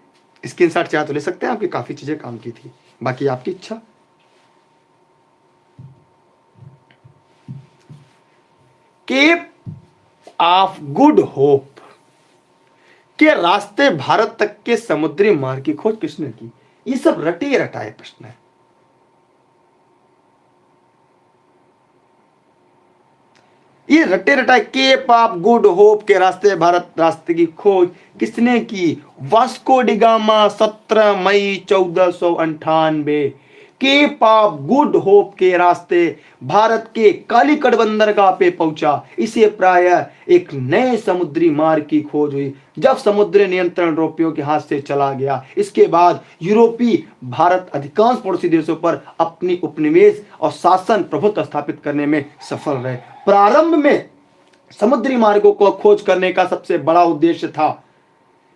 स्क्रीनशॉट चाहे तो ले सकते हैं, आपकी काफी चीजें काम की थी, बाकी आपकी इच्छा। केप ऑफ गुड होप के रास्ते भारत तक के समुद्री मार्ग की खोज किसने की? ये सब रटे रटाए प्रश्न है। ये रटे रटाए केप ऑफ गुड होप के रास्ते भारत रास्ते की खोज किसने की? वास्को डी गामा 17 मई 1498 केप ऑफ गुड होप के रास्ते भारत के कालीकट बंदरगाह पे पहुंचा। इसे प्रायः एक नए समुद्री मार्ग की खोज हुई जब समुद्री नियंत्रण यूरोपियों के हाथ से चला गया। इसके बाद यूरोपी भारत अधिकांश पड़ोसी देशों पर अपनी उपनिवेश और शासन प्रभुत्व स्थापित करने में सफल रहे। प्रारंभ में समुद्री मार्गों को खोज करने का सबसे बड़ा उद्देश्य था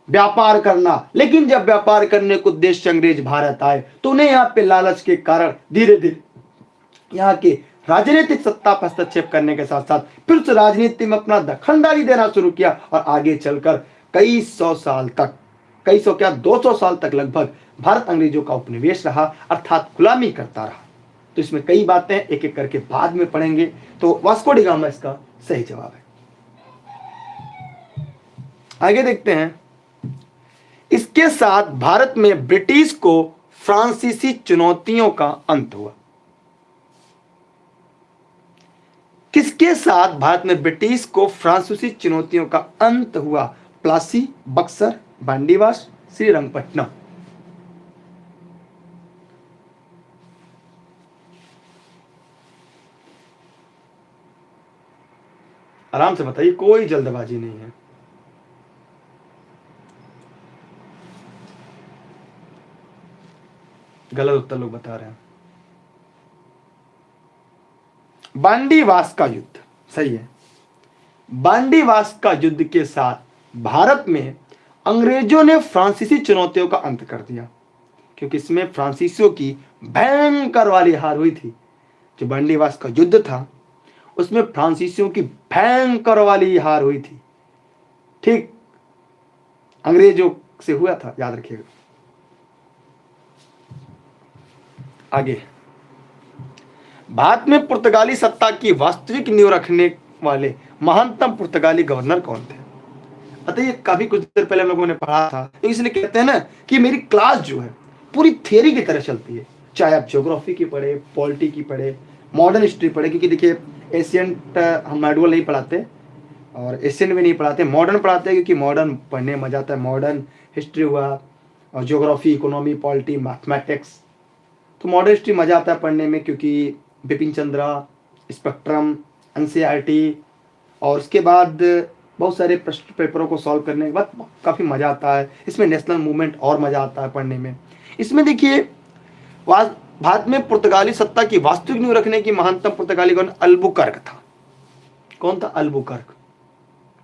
व्यापार करना, लेकिन जब व्यापार करने के उद्देश्य से अंग्रेज भारत आए तो उन्हें यहाँ पे लालच के कारण धीरे धीरे यहाँ के राजनीतिक सत्ता पर हस्तक्षेप करने के साथ साथ फिर उस राजनीति में अपना दखलंदाजी देना शुरू किया और आगे चलकर कई सौ साल तक, 200 साल तक लगभग भारत अंग्रेजों का उपनिवेश रहा, अर्थात गुलामी करता रहा। तो इसमें कई बातें एक एक करके बाद में पढ़ेंगे। तो वास्को डी गामा इसका सही जवाब है। आगे देखते हैं। इसके साथ भारत में ब्रिटिश को फ्रांसीसी चुनौतियों का अंत हुआ। किसके साथ भारत में ब्रिटिश को फ्रांसीसी चुनौतियों का अंत हुआ? प्लासी, बक्सर, बांडीवास, श्रीरंगपट्टनम। आराम से बताइए, कोई जल्दबाजी नहीं है। गलत उत्तर लोग बता रहे हैं। बांडीवास का युद्ध सही है। बांडीवास का युद्ध के साथ भारत में अंग्रेजों ने फ्रांसीसी चुनौतियों का अंत कर दिया, क्योंकि इसमें फ्रांसीसियों की भयंकर वाली हार हुई थी। जो बंडीवास का युद्ध था उसमें फ्रांसीसियों की भयंकर वाली हार हुई थी, ठीक अंग्रेजों से हुआ था, याद रखिएगा। आगे, भारत में पुर्तगाली सत्ता की वास्तविक नींव रखने वाले महानतम पुर्तगाली गवर्नर कौन थे? अतः ये काफी कुछ देर पहले हम लोगों ने पढ़ा था, तो इसलिए कहते हैं ना कि मेरी क्लास जो है पूरी थियरी की तरह चलती है, चाहे आप ज्योग्राफी की पढ़े, पॉलिटी की पढ़े, मॉडर्न हिस्ट्री पढ़े, क्योंकि देखिए एशियंट हम मॉड्यूल नहीं पढ़ाते और एशियन भी नहीं पढ़ाते, मॉडर्न पढ़ाते हैं, क्योंकि मॉडर्न पढ़ने में मजा आता है। मॉडर्न हिस्ट्री हुआ और ज्योग्राफी, इकोनॉमी, पॉलिटी, मैथमेटिक्स, तो मॉडर्न हिस्ट्री मजा आता है पढ़ने में, क्योंकि बिपिन चंद्रा, स्पेक्ट्रम, एनसीईआरटी और उसके बाद बहुत सारे प्रश्न पेपरों को सॉल्व करने के बाद काफ़ी मज़ा आता है। इसमें नेशनल मूवमेंट और मज़ा आता है पढ़ने में। इसमें देखिए भारत में पुर्तगाली सत्ता की वास्तविक नींव रखने की महानतम पुर्तगाली गवर्नर अल्बुकर्क था। कौन था? अल्बुकर्क।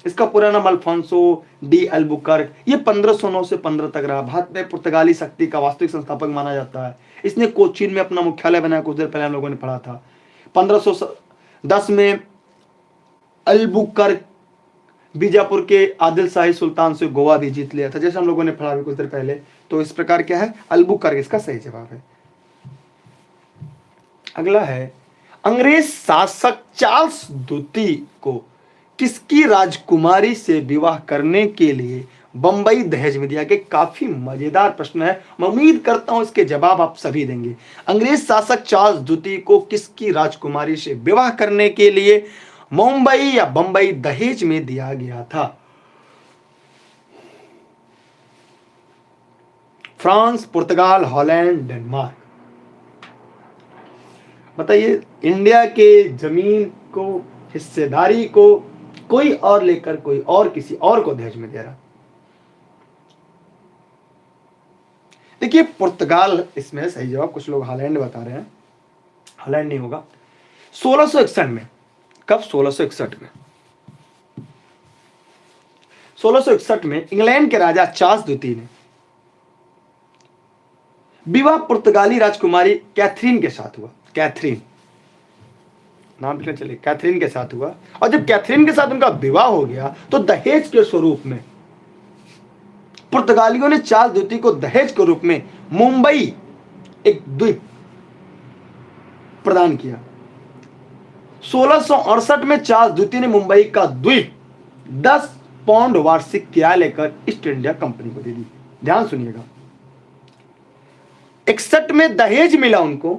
इसका पूरा नाम अल्फांसो डी अल्बुकर्क। ये 1509 से 15 तक रहा। भारत में पुर्तगाली शक्ति का वास्तविक संस्थापक माना जाता है। इसने कोचीन में अपना मुख्यालय बनाया, कुछ देर पहले हम लोगों ने पढ़ा था। 1510 में अल्बुकर्क बीजापुर के आदिल शाही सुल्तान से गोवा भी जीत लिया था, जैसे हम लोगों ने पढ़ा भी कुछ देर पहले। तो इस प्रकार क्या है? अल्बुकर्क इसका सही जवाब है। अगला है, अंग्रेज शासक चार्ल्स द्वितीय को किसकी राजकुमारी से विवाह करने के लिए बंबई दहेज में दिया गया? काफी मजेदार प्रश्न है, मैं उम्मीद करता हूं इसके जवाब आप सभी देंगे। अंग्रेज शासक चार्ल्स द्वितीय को किसकी राजकुमारी से विवाह करने के लिए मुंबई या बंबई दहेज में दिया गया था? फ्रांस, पुर्तगाल, हॉलैंड, डेनमार्क। बताइए, इंडिया के जमीन को, हिस्सेदारी को कोई और लेकर कोई और किसी और को दहेज में दे रहा। देखिए, पुर्तगाल इसमें सही जवाब। कुछ लोग हॉलैंड बता रहे हैं, हॉलैंड नहीं होगा। 1661 में, कब? 1661 में। 1661 में इंग्लैंड के राजा चार्ल्स द्वितीय ने विवाह पुर्तगाली राजकुमारी कैथरीन के साथ हुआ। कैथरीन नाम लिखना चलिए, कैथरीन के साथ हुआ। और जब कैथरीन के साथ उनका विवाह हो गया तो दहेज के स्वरूप में पुर्तगालियों ने चार्ल्स द्वितीय को दहेज के रूप में मुंबई, एक द्वीप, प्रदान किया। 1668 में चार्ल्स द्वितीय ने मुंबई का द्वीप 10 पाउंड वार्षिक किराया लेकर ईस्ट इंडिया कंपनी को दे दी। ध्यान सुनिएगा। 61 में दहेज मिला उनको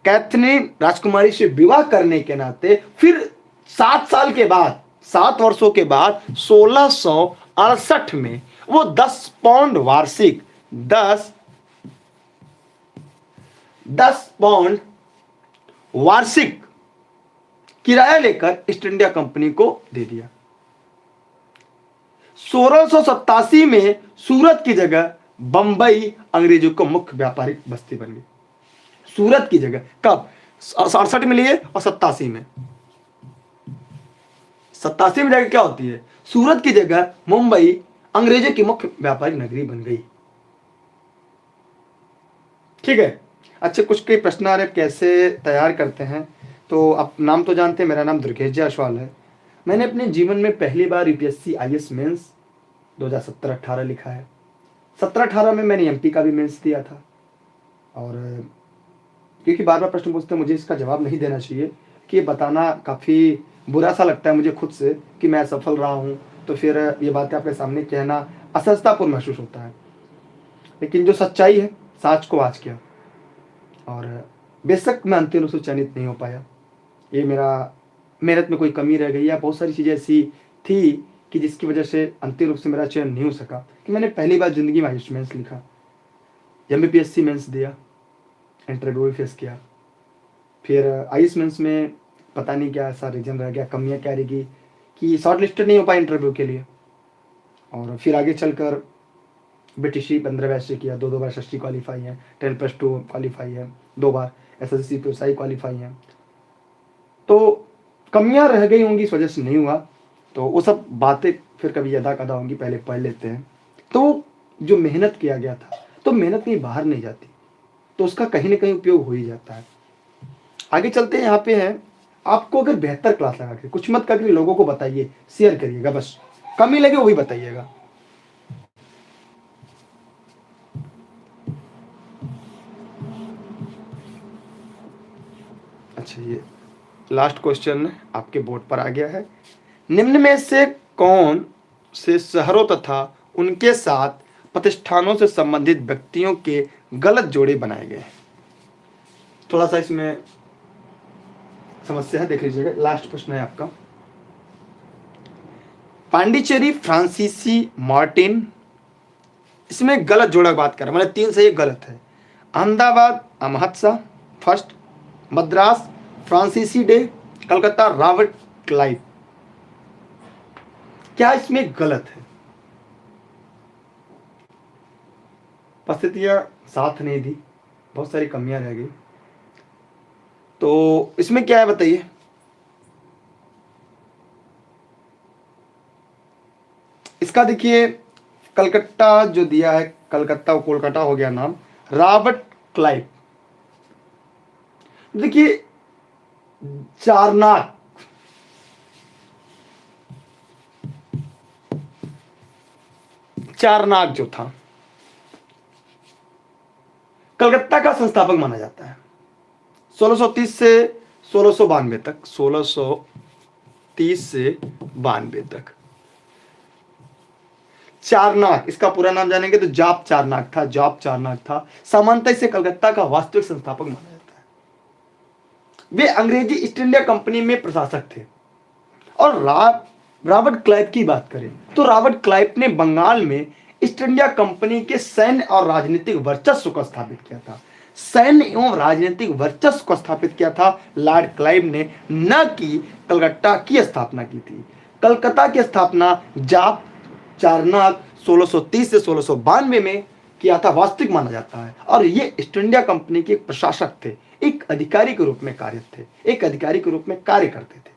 कैथरीन राजकुमारी से विवाह करने के नाते। फिर 7 साल के बाद, 7 वर्षों के बाद 1668 में वो 10 पाउंड वार्षिक, 10 पाउंड वार्षिक किराया लेकर ईस्ट इंडिया कंपनी को दे दिया। 1687 में सूरत की जगह बंबई अंग्रेजों को मुख्य व्यापारिक बस्ती बन गई। सूरत की जगह कब? 68 में लिए और 87 में। 87 में जगह क्या होती है? सूरत की जगह मुंबई अंग्रेजों की मुख्य व्यापारिक नगरी बन गई। ठीक है। अच्छा, कुछ कई प्रश्न आ रहे, कैसे तैयार करते हैं? तो आप नाम तो जानते हैं, मेरा नाम दुर्गेश जायसवाल है। मैंने अपने जीवन में पहली बार यूपीएससी आईएएस मेंस 2017-18 लिखा है। 17-18 में मैंने एमपी का भी मेंस दिया था। और क्योंकि बार बार प्रश्न पूछते हैं, मुझे इसका जवाब नहीं देना चाहिए कि ये बताना काफ़ी बुरा सा लगता है मुझे खुद से कि मैं सफल रहा हूँ, तो फिर ये बातें आपके सामने कहना असहजतापूर्ण महसूस होता है। लेकिन जो सच्चाई है, साच को आज किया। और बेशक मैं अंतिम रूप से चयनित नहीं हो पाया, ये मेरा मेहनत में कोई कमी रह गई, या बहुत सारी चीज़ें ऐसी थी कि जिसकी वजह से अंतिम रूप से मेरा चयन नहीं हो सका। कि मैंने पहली बार ज़िंदगी में आईएएस मेंस लिखा, एमपीएससी मेंस दिया, इंटरव्यू भी फेस किया। फिर आईएएस मेंस में पता नहीं क्या ऐसा रीजन रह गया, कमियाँ क्या रहेगी कि शॉर्ट लिस्टेड नहीं हो पाया इंटरव्यू के लिए। और फिर आगे चलकर बीटीसी 15 बैच से किया, 2 बार एसएसटी क्वालिफाई है, 10+2 क्वालिफाई है, 2 बार एसएससी पीएसआई क्वालिफाई है। तो कमियां रह गई होंगी, इस वजह से नहीं हुआ। तो वो सब बातें फिर कभी अदा कदा होंगी, पहले पढ़ लेते हैं। तो जो मेहनत किया गया था, तो मेहनत कहीं बाहर नहीं जाती, तो उसका कहीं ना कहीं उपयोग हो ही जाता है। आगे चलते हैं। यहाँ पे है, आपको अगर बेहतर क्लास लगा के कुछ मत करके लोगों को बताइए, शेयर करिएगा, बस कमी लगे वही बताइएगा। अच्छा, ये लास्ट क्वेश्चन आपके बोर्ड पर आ गया है। निम्न में से कौन से शहरों तथा उनके साथ प्रतिष्ठानों से संबंधित व्यक्तियों के गलत जोड़े बनाए गए हैं? थोड़ा सा इसमें समस्या है, देख लीजिएगा। लास्ट प्रश्न है आपका। पांडिचेरी फ्रांसीसी मार्टिन, इसमें गलत जोड़ा बात कर रहा है, मतलब 3 से 1 गलत है। अहमदाबाद अमहत्सा फर्स्ट, मद्रास फ्रांसीसी डे, कलकत्ता रॉबर्ट क्लाइव। क्या इसमें गलत है? परिस्थितियां साथ नहीं दी, बहुत सारी कमियां रह गई, तो इसमें क्या है बताइए। इसका देखिए, कलकत्ता जो दिया है, कलकत्ता और कोलकाता हो गया नाम, रॉबर्ट क्लाइव। देखिए, चारनाक, चारनाक जो था, कलकत्ता का संस्थापक माना जाता है। 1630 से 1692 तक, 1630 से 92 तक। चारनाक, इसका पूरा नाम जानेंगे तो जाप चारनाक था, जाप चारनाक था। सामान्यतः इसे कलकत्ता का वास्तविक संस्थापक माना जाता है। वे अंग्रेजी ईस्ट इंडिया कंपनी में प्रशासक थे। और रॉबर्ट क्लाइव की बात करें तो रॉबर्ट क्लाइव ने बंगाल में ईस्ट इंडिया कंपनी के सैन्य और राजनीतिक वर्चस्व को स्थापित किया था। सैन्य एवं राजनीतिक वर्चस्व को स्थापित किया था लॉर्ड क्लाइव ने, न कि कलकत्ता की स्थापना की थी। कलकत्ता की स्थापना जाप चारनाक 1630 से 1692 में किया था, वास्तविक माना जाता है। और ये ईस्ट इंडिया कंपनी के एक प्रशासक थे, एक अधिकारी के रूप में कार्य थे, एक अधिकारी के रूप में कार्य करते थे।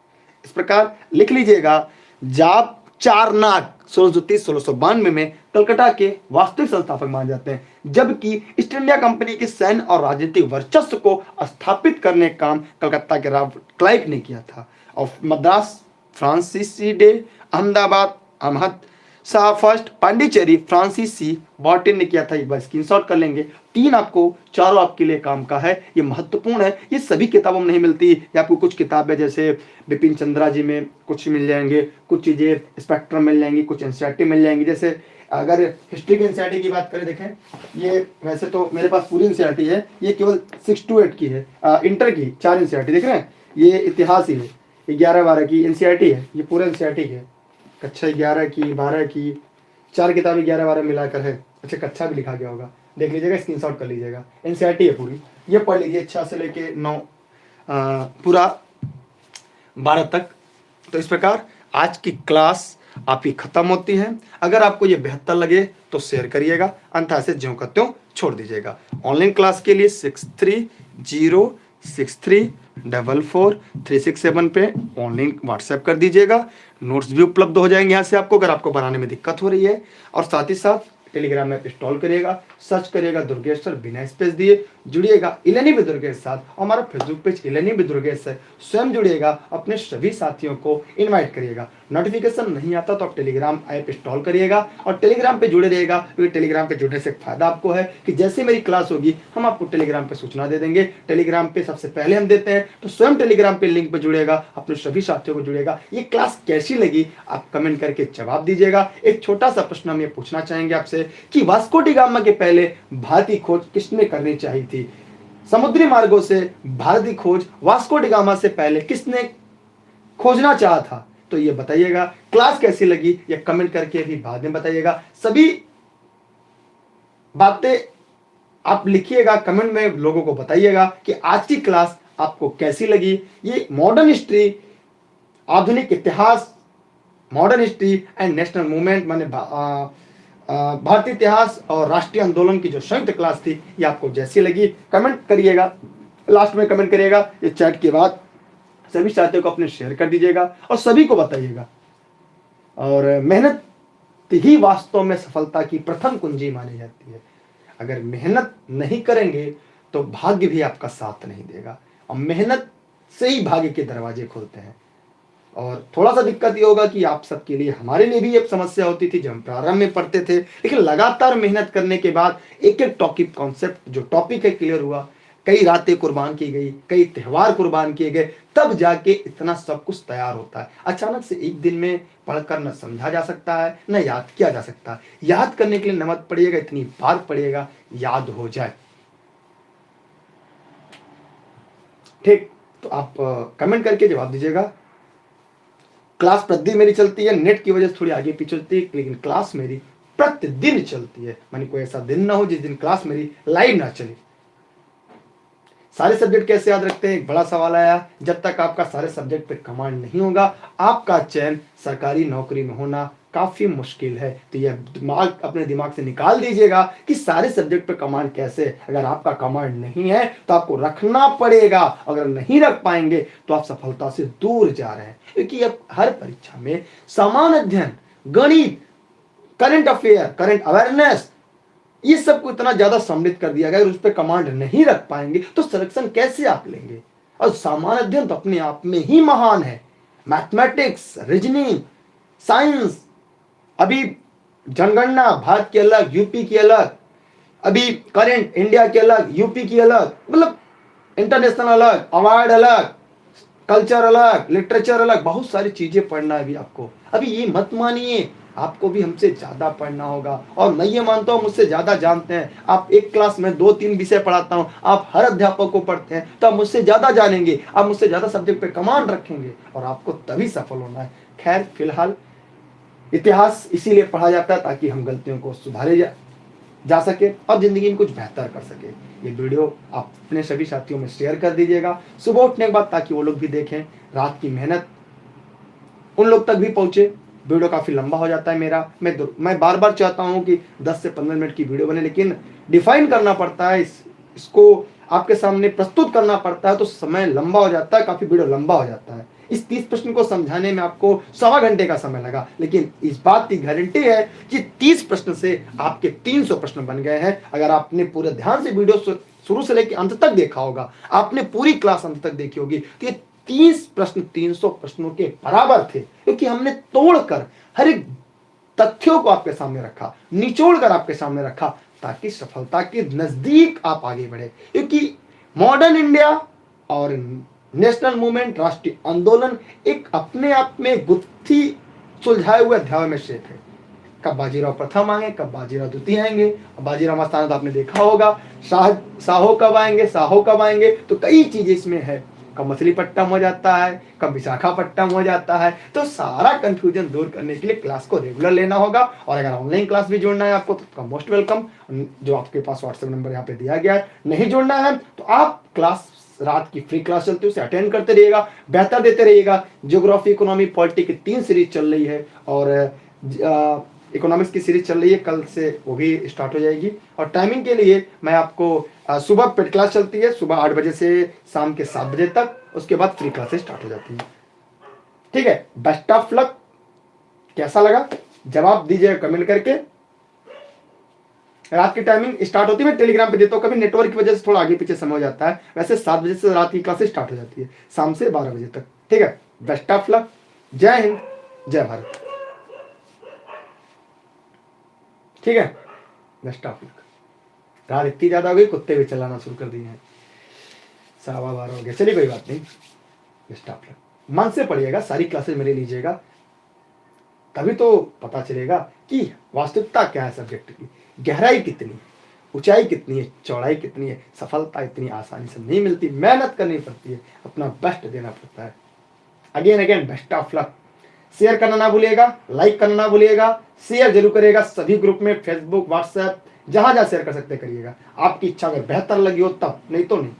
इस प्रकार लिख लीजिएगा, जाप चारनाक 1630-1692 में कलकत्ता के वास्तविक संस्थापक माने जाते हैं, जबकि ईस्ट इंडिया कंपनी के सैन्य और राजनीतिक वर्चस्व को स्थापित करने का काम कलकत्ता के रॉबर्ट क्लाइव ने किया था। और मद्रास फ्रांसीसी डे, अहमदाबाद अहमद शाह फर्स्ट, पांडिचेरी फ्रांसीसी मार्टिन ने किया था। एक बार स्क्रीनशॉट कर लेंगे। 3 आपको, चारों आपके लिए काम का है, ये महत्वपूर्ण है। ये सभी किताबों में नहीं मिलती, ये आपको कुछ किताबें जैसे बिपिन चंद्रा जी में कुछ मिल जाएंगे, कुछ चीज़ें स्पेक्ट्रम मिल जाएंगी, कुछ एनसीईआरटी मिल जाएंगी। जैसे अगर हिस्ट्री की एनसीईआरटी की बात करें, देखें ये वैसे तो मेरे पास पूरी एनसीईआरटी है, ये केवल 6 to 8 की है, इंटर की 4 एनसीईआरटी देख रहे हैं। ये इतिहास ही है, 11-12 की एनसीईआरटी है, ये पूरा एनसीईआरटी है। कक्षा 11 की, 12 की, 4 किताबें 11-12 मिलाकर है। अच्छा, कक्षा भी लिखा गया होगा, देख लीजिएगा, स्क्रीनशॉट कर लीजिएगा। एनसीईआरटी है पूरी, ये पढ़ लीजिए 6 से लेके 9 पूरा 12 तक। तो इस प्रकार आज की क्लास आपकी खत्म होती है। अगर आपको ये बेहतर लगे तो शेयर करिएगा, अन्यथा से ज्यों का त्यों छोड़ दीजिएगा। ऑनलाइन क्लास के लिए 6306344367 पे ऑनलाइन व्हाट्सएप कर दीजिएगा। नोट्स भी उपलब्ध हो जाएंगे यहाँ से आपको, अगर आपको बनाने में दिक्कत हो रही है। और साथ ही साथ टेलीग्राम ऐप इंस्टॉल करिएगा, सर्च करिएगा दुर्गेश सर, बिना स्पेस दिए जुड़िएगा इलेनी विद दुर्गेश साथ। हमारा फेसबुक पेज इलेनी विद दुर्गेश से स्वयं जुड़िएगा, अपने सभी साथियों को इनवाइट करिएगा। नोटिफिकेशन नहीं आता तो आप टेलीग्राम ऐप इंस्टॉल करिएगा और टेलीग्राम पे जुड़े रहिएगा, क्योंकि टेलीग्राम पे जुड़ने से एक फायदा आपको है कि जैसे मेरी क्लास होगी हम आपको टेलीग्राम पे सूचना दे देंगे। टेलीग्राम पे सबसे पहले हम देते हैं, तो स्वयं टेलीग्राम पे लिंक पे जुड़ेगा, अपने सभी साथियों को जुड़ेगा। ये क्लास कैसी लगी आप कमेंट करके जवाब दीजिएगा। एक छोटा सा प्रश्न हम ये पूछना चाहेंगे आपसे कि वास्को डी गामा के पहले भारतीय खोज किसने करनी चाहिए थी? समुद्री मार्गों से भारतीय खोज वास्को डी गामा से पहले किसने खोजना चाहा था? तो ये बताइएगा। क्लास कैसी लगी ये कमेंट करके भी बाद में बताइएगा। सभी बातें आप लिखिएगा कमेंट में, लोगों को बताइएगा कि आज की क्लास आपको कैसी लगी। ये मॉडर्न हिस्ट्री, आधुनिक इतिहास, modern history and national movement माने भारतीय इतिहास और राष्ट्रीय आंदोलन की जो संयुक्त क्लास थी, ये आपको जैसी लगी कमेंट करिएगा। लास्ट में कमेंट करिएगा। ये चैट के बाद सभी साथियों को अपने शेयर कर दीजिएगा और सभी को बताइएगा। और मेहनत ही वास्तव में सफलता की प्रथम कुंजी मानी जाती है। अगर मेहनत नहीं करेंगे तो भाग्य भी आपका साथ नहीं देगा, और मेहनत से ही भाग्य के दरवाजे खुलते हैं। और थोड़ा सा दिक्कत ये होगा कि आप सबके लिए, हमारे लिए भी एक समस्या होती थी जब हम प्रारंभ में पढ़ते थे, लेकिन लगातार मेहनत करने के बाद एक एक टॉपिक कॉन्सेप्ट जो टॉपिक है क्लियर हुआ, कई रातें कुर्बान की गई, कई त्यौहार कुर्बान किए गए, तब जाके इतना सब कुछ तैयार होता है। अचानक से एक दिन में पढ़कर न समझा जा सकता है न याद किया जा सकता है। याद करने के लिए नमक पड़िएगा, इतनी बार पड़िएगा याद हो जाए। ठीक, तो आप कमेंट करके जवाब दीजिएगा। क्लास प्रतिदिन मेरी चलती है, नेट की वजह से थोड़ी आगे पीछे चलती है, लेकिन क्लास मेरी प्रतिदिन चलती है। मानी कोई ऐसा दिन ना हो जिस दिन क्लास मेरी लाइव ना चले। सारे सब्जेक्ट कैसे याद रखते हैं, एक बड़ा सवाल आया। जब तक आपका सारे सब्जेक्ट पे कमांड नहीं होगा, आपका चयन सरकारी नौकरी में होना काफी मुश्किल है। तो यह अपने दिमाग से निकाल दीजिएगा कि सारे सब्जेक्ट पे कमांड कैसे। अगर आपका कमांड नहीं है तो आपको रखना पड़ेगा, अगर नहीं रख पाएंगे तो आप सफलता से दूर जा रहे हैं। क्योंकि अब हर परीक्षा में समान अध्ययन, गणित, करंट अफेयर, करंट अवेयरनेस, ये सबको इतना ज्यादा सम्मिलित कर दिया गया। अगर उस पर कमांड नहीं रख पाएंगे तो सिलेक्शन कैसे आप लेंगे। और सामान्य अध्ययन तो अपने आप में ही महान है। मैथमेटिक्स, रीजनिंग, साइंस, अभी जनगणना भारत की अलग, यूपी की अलग, अभी करंट इंडिया की अलग, यूपी की अलग, मतलब इंटरनेशनल अलग, अवार्ड अलग, कल्चर अलग, लिटरेचर अलग, बहुत सारी चीजें पढ़ना है अभी आपको। अभी ये मत मानिए आपको भी हमसे ज्यादा पढ़ना होगा, और मैं ये मानता हूं मुझसे ज्यादा जानते हैं आप। एक क्लास में 2-3 विषय पढ़ाता हूं, आप हर अध्यापक को पढ़ते हैं, तो आप मुझसे ज्यादा जानेंगे, आप मुझसे ज्यादा सब्जेक्ट पे कमांड रखेंगे, और आपको तभी सफल होना है। खैर, फिलहाल इतिहास इसीलिए पढ़ा जाता है ताकि हम गलतियों को सुधारे जा सके और जिंदगी में कुछ बेहतर कर सके। ये वीडियो आप अपने सभी साथियों में शेयर कर दीजिएगा सुबह उठने के बाद, ताकि वो लोग भी देखें। रात की मेहनत उन लोग तक भी पहुंचे। वीडियो काफी लंबा हो जाता है मेरा, मैं बार बार चाहता हूं कि 10 से 15 मिनट की वीडियो बने, लेकिन डिफाइन करना पड़ता है, इसको आपके सामने प्रस्तुत करना पड़ता है, तो समय लंबा हो जाता है, काफी वीडियो लंबा हो जाता है। इस 30 प्रश्न को समझाने में आपको 1.25 घंटे का समय लगा, लेकिन इस बात की गारंटी है कि 30 प्रश्न से आपके 300 प्रश्न बन गए हैं। अगर आपने पूरे ध्यान से वीडियो शुरू से लेकर अंत तक देखा होगा, आपने पूरी क्लास अंत तक देखी होगी, तो ये 30 प्रश्न 300 प्रश्नों के बराबर थे, क्योंकि हमने तोड़कर हर एक तथ्यों को आपके सामने रखा, निचोड़ कर आपके सामने रखा, ताकि सफलता के नजदीक आप आगे बढ़े। क्योंकि मॉडर्न इंडिया और नेशनल मूवमेंट, राष्ट्रीय आंदोलन, एक अपने आप में गुत्थी सुलझाए हुए अध्याय में शेष है। कब बाजीराव प्रथम आएंगे, कब बाजीराव द्वितीय आएंगे, बाजीराव मस्ताना तो आपने देखा होगा, साहो कब आएंगे, साहो कब आएंगे, तो कई चीजें इसमें है। कब मछलीपट्टनम हो जाता है, कब विशाखापट्टनम हो जाता है। तो सारा कंफ्यूजन दूर करने के लिए क्लास को रेगुलर लेना होगा, और अगर ऑनलाइन क्लास भी जोड़ना है आपको तो मोस्ट वेलकम। जो आपके पास व्हाट्सएप नंबर यहाँ पे दिया गया है, नहीं जोड़ना है तो आप क्लास, रात की फ्री क्लास चलती है उसे अटेंड करते रहिएगा, बेहतर देते रहिएगा। ज्योग्राफी, इकोनॉमी, पॉलिटी की 3 सीरीज चल रही है, और इकोनॉमिक्स की सीरीज चल रही है, कल से वो भी स्टार्ट हो जाएगी। और टाइमिंग के लिए मैं आपको सुबह पेड क्लास चलती है, सुबह 8 बजे से शाम के 7 बजे तक, उसके बाद फ्री क्लासेस स्टार्ट हो जाती है। ठीक है, बेस्ट ऑफ लक। कैसा लगा जवाब दीजिए कमेंट करके। रात की टाइमिंग स्टार्ट होती है, मैं टेलीग्राम पे देता हूँ, कभी नेटवर्क की वजह से थोड़ा आगे पीछे समय हो जाता है। वैसे 7 बजे से रात की क्लासेस स्टार्ट हो जाती है, शाम से 12 बजे तक। ठीक है, बेस्ट ऑफ लक। जय हिंद, जय भारत। ठीक है, बेस्ट ऑफ लक। रात इतनी ज्यादा हो गई, कुत्ते भी चलाना शुरू कर दिए हैं, 12:15 हो गया। चलिए कोई बात नहीं, बेस्ट ऑफ लक। मन से पढ़िएगा, सारी क्लासेस मेरे लीजिएगा, तभी तो पता चलेगा कि वास्तविकता क्या है सब्जेक्ट की, गहराई कितनी, ऊंचाई कितनी है, चौड़ाई कितनी है। सफलता इतनी आसानी से नहीं मिलती, मेहनत करनी पड़ती है, अपना बेस्ट देना पड़ता है। Again again best of luck. Share करना ना भूलिएगा, लाइक करना ना भूलिएगा, शेयर जरूर करिएगा सभी ग्रुप में, फेसबुक, व्हाट्सएप, जहां जहां शेयर कर सकते करिएगा। आपकी इच्छा अगर बेहतर लगी हो तब, नहीं तो नहीं।